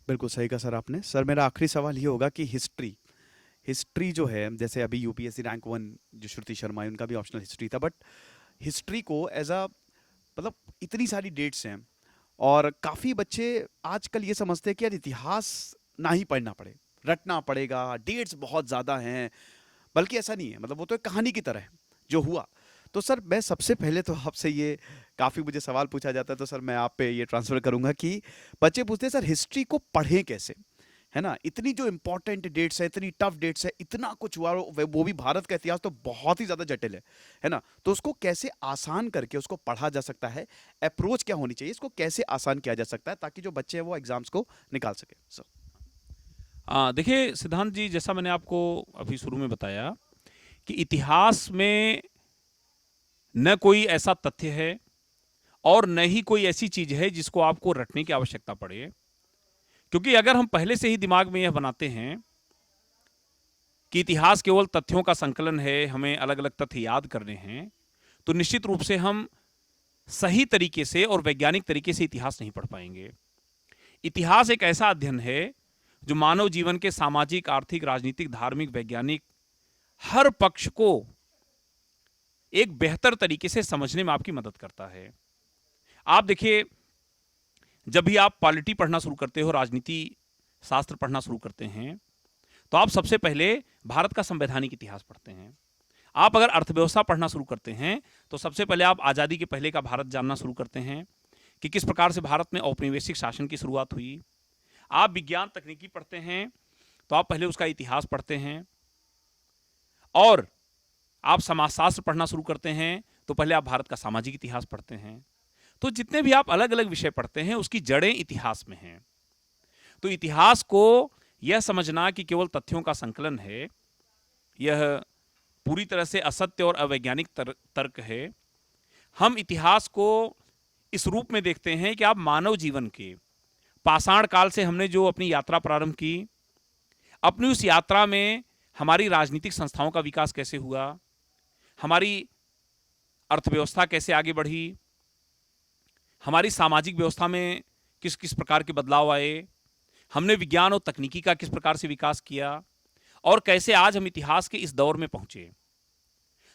बिल्कुल सही कहा सर आपने। सर मेरा आखिरी सवाल ये होगा कि हिस्ट्री जो है, जैसे अभी यूपीएससी रैंक 1 जो श्रुति शर्मा है उनका भी ऑप्शनल हिस्ट्री था, बट हिस्ट्री को एज अ मतलब इतनी सारी डेट्स हैं और काफ़ी बच्चे आजकल ये समझते हैं कि यार इतिहास ना ही पढ़ना पड़े, रटना पड़ेगा, डेट्स बहुत ज़्यादा हैं, बल्कि ऐसा नहीं है, मतलब वो तो एक कहानी की तरह है जो हुआ। तो सर मैं सबसे पहले तो आपसे ये, काफ़ी मुझे सवाल पूछा जाता है तो सर मैं आप पे ये ट्रांसफ़र करूँगा कि बच्चे पूछते हैं सर हिस्ट्री को पढ़ें कैसे, है ना, इतनी जो इंपॉर्टेंट डेट्स है, इतनी टफ डेट्स है, इतना कुछ हुआ, वो भी भारत का इतिहास तो बहुत ही ज़्यादा जटिल है ना, तो उसको कैसे आसान करके उसको पढ़ा जा सकता है, अप्रोच क्या होनी चाहिए, इसको कैसे आसान किया जा सकता है ताकि जो बच्चे हैं वो एग्जाम्स को निकाल सके सर। देखिए सिद्धांत जी, जैसा मैंने आपको अभी शुरू में बताया कि इतिहास में न कोई ऐसा तथ्य है और न ही कोई ऐसी चीज है जिसको आपको रटने की आवश्यकता पड़े, क्योंकि अगर हम पहले से ही दिमाग में यह बनाते हैं कि इतिहास केवल तथ्यों का संकलन है, हमें अलग अलग तथ्य याद करने हैं, तो निश्चित रूप से हम सही तरीके से और वैज्ञानिक तरीके से इतिहास नहीं पढ़ पाएंगे। इतिहास एक ऐसा अध्ययन है जो मानव जीवन के सामाजिक, आर्थिक, राजनीतिक, धार्मिक, वैज्ञानिक हर पक्ष को एक बेहतर तरीके से समझने में आपकी मदद करता है। आप देखिए, जब भी आप पॉलिटी पढ़ना शुरू करते हो, राजनीति शास्त्र पढ़ना शुरू करते हैं, तो आप सबसे पहले भारत का संवैधानिक इतिहास पढ़ते हैं। आप अगर अर्थव्यवस्था पढ़ना शुरू करते हैं तो सबसे पहले आप आज़ादी के पहले का भारत जानना शुरू करते हैं कि किस प्रकार से भारत में औपनिवेशिक शासन की शुरुआत हुई। आप विज्ञान तकनीकी पढ़ते हैं तो आप पहले उसका इतिहास पढ़ते हैं, और आप समाजशास्त्र पढ़ना शुरू करते हैं तो पहले आप भारत का सामाजिक इतिहास पढ़ते हैं। तो जितने भी आप अलग अलग विषय पढ़ते हैं उसकी जड़ें इतिहास में हैं। तो इतिहास को यह समझना कि केवल तथ्यों का संकलन है, यह पूरी तरह से असत्य और अवैज्ञानिक तर्क है। हम इतिहास को इस रूप में देखते हैं कि आप मानव जीवन के पाषाण काल से हमने जो अपनी यात्रा प्रारंभ की, अपनी उस यात्रा में हमारी राजनीतिक संस्थाओं का विकास कैसे हुआ, हमारी अर्थव्यवस्था कैसे आगे बढ़ी, हमारी सामाजिक व्यवस्था में किस किस प्रकार के बदलाव आए, हमने विज्ञान और तकनीकी का किस प्रकार से विकास किया, और कैसे आज हम इतिहास के इस दौर में पहुंचे।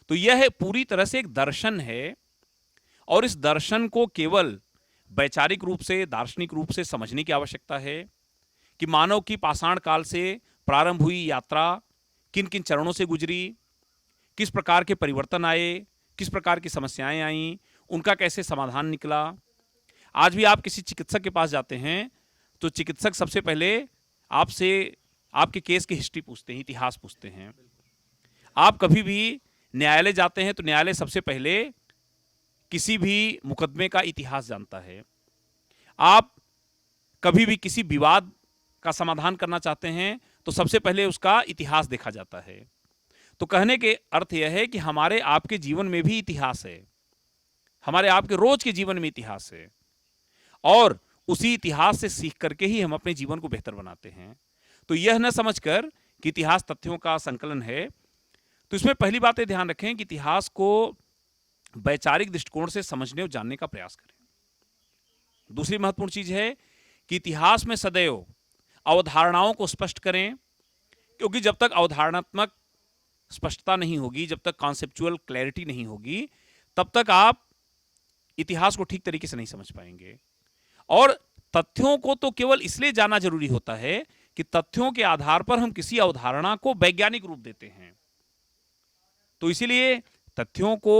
तो यह पूरी तरह से एक दर्शन है, और इस दर्शन को केवल वैचारिक रूप से, दार्शनिक रूप से समझने की आवश्यकता है कि मानव की पाषाण काल से प्रारंभ हुई यात्रा किन किन चरणों से गुजरी, किस प्रकार के परिवर्तन आए, किस प्रकार की समस्याएं आईं, उनका कैसे समाधान निकला। आज भी आप किसी चिकित्सक के पास जाते हैं तो चिकित्सक सबसे पहले आपसे आपके केस की हिस्ट्री पूछते हैं, इतिहास पूछते हैं। आप कभी भी न्यायालय जाते हैं तो न्यायालय सबसे पहले किसी भी मुकदमे का इतिहास जानता है। आप कभी भी किसी विवाद का समाधान करना चाहते हैं तो सबसे पहले उसका इतिहास देखा जाता है। तो कहने के अर्थ यह है कि हमारे आपके जीवन में भी इतिहास है, हमारे आपके रोज के जीवन में इतिहास है, और उसी इतिहास से सीख करके ही हम अपने जीवन को बेहतर बनाते हैं। तो यह न समझकर कि इतिहास तथ्यों का संकलन है, तो इसमें पहली बात ये ध्यान रखें कि इतिहास को वैचारिक दृष्टिकोण से समझने और जानने का प्रयास करें। दूसरी महत्वपूर्ण चीज है कि इतिहास में सदैव अवधारणाओं को स्पष्ट करें, क्योंकि जब तक अवधारणात्मक स्पष्टता नहीं होगी, जब तक कॉन्सेप्चुअल क्लैरिटी नहीं होगी, तब तक आप इतिहास को ठीक तरीके से नहीं समझ पाएंगे। और तथ्यों को तो केवल इसलिए जानना जरूरी होता है कि तथ्यों के आधार पर हम किसी अवधारणा को वैज्ञानिक रूप देते हैं। तो इसीलिए तथ्यों को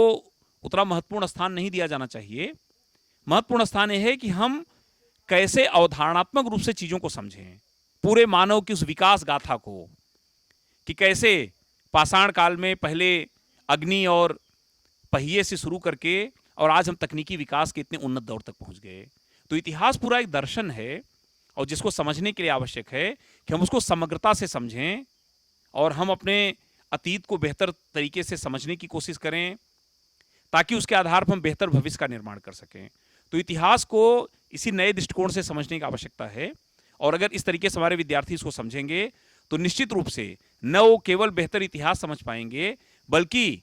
उतना महत्वपूर्ण स्थान नहीं दिया जाना चाहिए। महत्वपूर्ण स्थान यह है कि हम कैसे अवधारणात्मक रूप से चीजों को समझें, पूरे मानव की उस विकास गाथा को, कि कैसे पाषाण काल में पहले अग्नि और पहिए से शुरू करके और आज हम तकनीकी विकास के इतने उन्नत दौर तक पहुंच गए। तो इतिहास पूरा एक दर्शन है, और जिसको समझने के लिए आवश्यक है कि हम उसको समग्रता से समझें और हम अपने अतीत को बेहतर तरीके से समझने की कोशिश करें, ताकि उसके आधार पर हम बेहतर भविष्य का निर्माण कर सकें। तो इतिहास को इसी नए दृष्टिकोण से समझने की आवश्यकता है, और अगर इस तरीके से हमारे विद्यार्थी इसको समझेंगे तो निश्चित रूप से न वो केवल बेहतर इतिहास समझ पाएंगे, बल्कि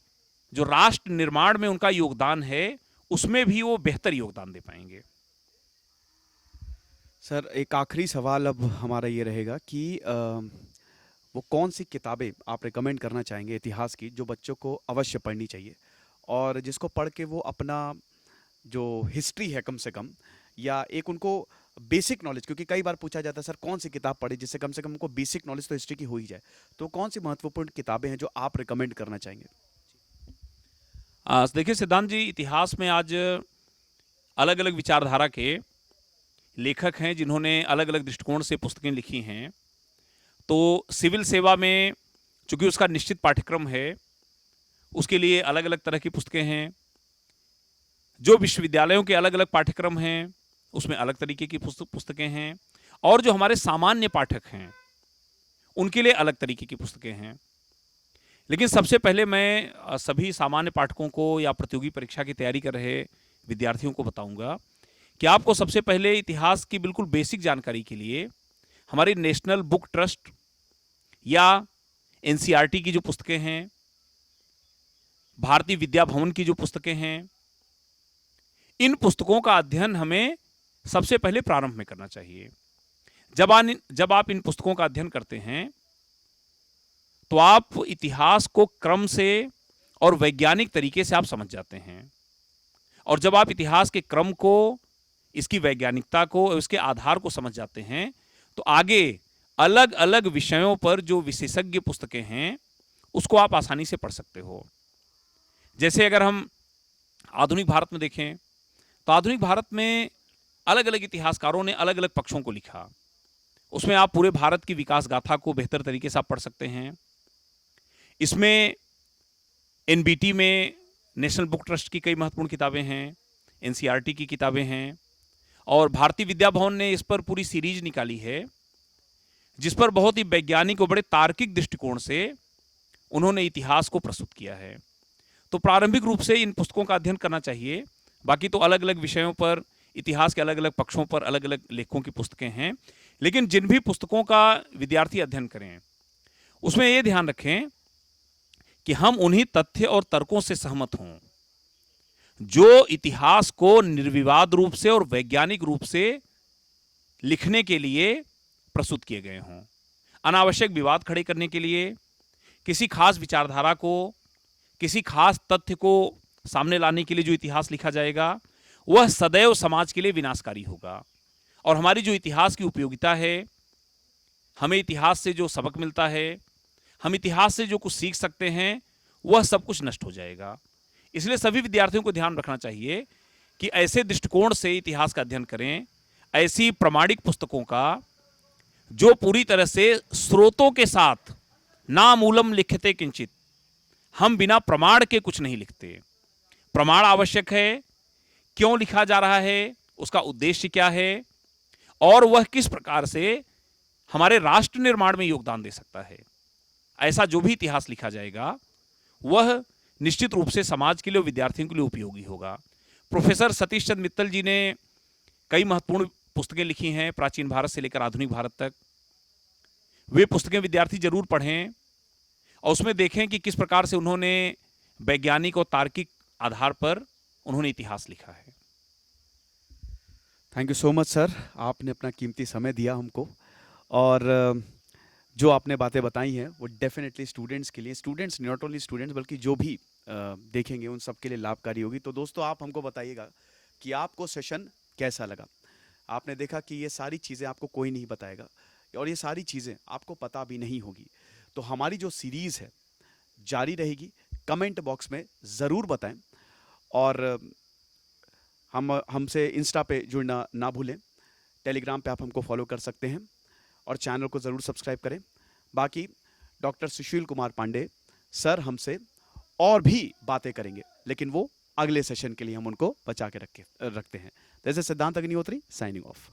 जो राष्ट्र निर्माण में उनका योगदान है उसमें भी वो बेहतर योगदान दे पाएंगे। सर, एक आखिरी सवाल अब हमारा ये रहेगा कि वो कौन सी किताबें आप रिकमेंड करना चाहेंगे इतिहास की, जो बच्चों को अवश्य पढ़नी चाहिए, और जिसको पढ़ के वो अपना जो हिस्ट्री है कम से कम, या एक उनको बेसिक नॉलेज, क्योंकि कई बार पूछा जाता है सर कौन सी किताब पढ़े जिससे कम से कम उनको बेसिक नॉलेज तो हिस्ट्री की हो ही जाए, तो कौन सी महत्वपूर्ण किताबें हैं जो आप रिकमेंड करना चाहेंगे? देखिए सिद्धांत जी, इतिहास में आज अलग अलग विचारधारा के लेखक हैं जिन्होंने अलग अलग दृष्टिकोण से पुस्तकें लिखी हैं। तो सिविल सेवा में चूंकि उसका निश्चित पाठ्यक्रम है, उसके लिए अलग अलग तरह की पुस्तकें हैं। जो विश्वविद्यालयों के अलग अलग पाठ्यक्रम हैं उसमें अलग तरीके की पुस्तकें हैं, और जो हमारे सामान्य पाठक हैं उनके लिए अलग तरीके की पुस्तकें हैं। लेकिन सबसे पहले मैं सभी सामान्य पाठकों को या प्रतियोगी परीक्षा की तैयारी कर रहे विद्यार्थियों को बताऊंगा कि आपको सबसे पहले इतिहास की बिल्कुल बेसिक जानकारी के लिए हमारी नेशनल बुक ट्रस्ट या एनसीईआरटी की जो पुस्तकें हैं, भारतीय विद्या भवन की जो पुस्तकें हैं, इन पुस्तकों का अध्ययन हमें सबसे पहले प्रारंभ में करना चाहिए। जब आप इन पुस्तकों का अध्ययन करते हैं तो आप इतिहास को क्रम से और वैज्ञानिक तरीके से आप समझ जाते हैं, और जब आप इतिहास के क्रम को, इसकी वैज्ञानिकता को और इसके आधार को समझ जाते हैं तो आगे अलग अलग विषयों पर जो विशेषज्ञ पुस्तकें हैं उसको आप आसानी से पढ़ सकते हो। जैसे अगर हम आधुनिक भारत में देखें तो आधुनिक भारत में अलग अलग इतिहासकारों ने अलग अलग पक्षों को लिखा। उसमें आप पूरे भारत की विकास गाथा को बेहतर तरीके से आप पढ़ सकते हैं। इसमें एनबीटी में नेशनल बुक ट्रस्ट की कई महत्वपूर्ण किताबें हैं, एनसीईआरटी की किताबें हैं, और भारतीय विद्या भवन ने इस पर पूरी सीरीज निकाली है जिस पर बहुत ही वैज्ञानिक और बड़े तार्किक दृष्टिकोण से उन्होंने इतिहास को प्रस्तुत किया है। तो प्रारंभिक रूप से इन पुस्तकों का अध्ययन करना चाहिए। बाकी तो अलग अलग विषयों पर, इतिहास के अलग अलग पक्षों पर अलग अलग लेखकों की पुस्तकें हैं, लेकिन जिन भी पुस्तकों का विद्यार्थी अध्ययन करें उसमें ये ध्यान रखें कि हम उन्हीं तथ्य और तर्कों से सहमत हों जो इतिहास को निर्विवाद रूप से और वैज्ञानिक रूप से लिखने के लिए प्रस्तुत किए गए हों। अनावश्यक विवाद खड़े करने के लिए, किसी खास विचारधारा को, किसी खास तथ्य को सामने लाने के लिए जो इतिहास लिखा जाएगा वह सदैव समाज के लिए विनाशकारी होगा, और हमारी जो इतिहास की उपयोगिता है, हमें इतिहास से जो सबक मिलता है, हम इतिहास से जो कुछ सीख सकते हैं, वह सब कुछ नष्ट हो जाएगा। इसलिए सभी विद्यार्थियों को ध्यान रखना चाहिए कि ऐसे दृष्टिकोण से इतिहास का अध्ययन करें, ऐसी प्रमाणिक पुस्तकों का जो पूरी तरह से स्रोतों के साथ, ना मूलम लिख्यते किंचित, हम बिना प्रमाण के कुछ नहीं लिखते। प्रमाण आवश्यक है, क्यों लिखा जा रहा है, उसका उद्देश्य क्या है और वह किस प्रकार से हमारे राष्ट्र निर्माण में योगदान दे सकता है। ऐसा जो भी इतिहास लिखा जाएगा वह निश्चित रूप से समाज के लिए, विद्यार्थियों के लिए उपयोगी होगा। प्रोफेसर सतीश चंद्र मित्तल जी ने कई महत्वपूर्ण पुस्तकें लिखी हैं, प्राचीन भारत से लेकर आधुनिक भारत तक। वे पुस्तकें विद्यार्थी जरूर पढ़ें और उसमें देखें कि किस प्रकार से उन्होंने वैज्ञानिक और तार्किक आधार पर उन्होंने इतिहास लिखा है। Thank you so much sir, आपने अपना कीमती समय दिया हमको, और जो आपने बातें बताई हैं वो डेफिनेटली स्टूडेंट्स के लिए, स्टूडेंट्स नॉट ओनली स्टूडेंट्स बल्कि जो भी देखेंगे उन सब के लिए लाभकारी होगी। तो दोस्तों आप हमको बताइएगा कि आपको सेशन कैसा लगा। आपने देखा कि ये सारी चीज़ें आपको कोई नहीं बताएगा और ये सारी चीज़ें आपको पता भी नहीं होगी। तो हमारी जो सीरीज़ है जारी रहेगी, कमेंट बॉक्स में ज़रूर बताएं, और हमसे इंस्टा पे जुड़ना ना भूलें, टेलीग्राम पे आप हमको फॉलो कर सकते हैं और चैनल को ज़रूर सब्सक्राइब करें। बाकी डॉक्टर सुशील कुमार पांडे सर हमसे और भी बातें करेंगे, लेकिन वो अगले सेशन के लिए हम उनको बचा के रखते हैं। जैसे सिद्धांत अग्निहोत्री साइनिंग ऑफ।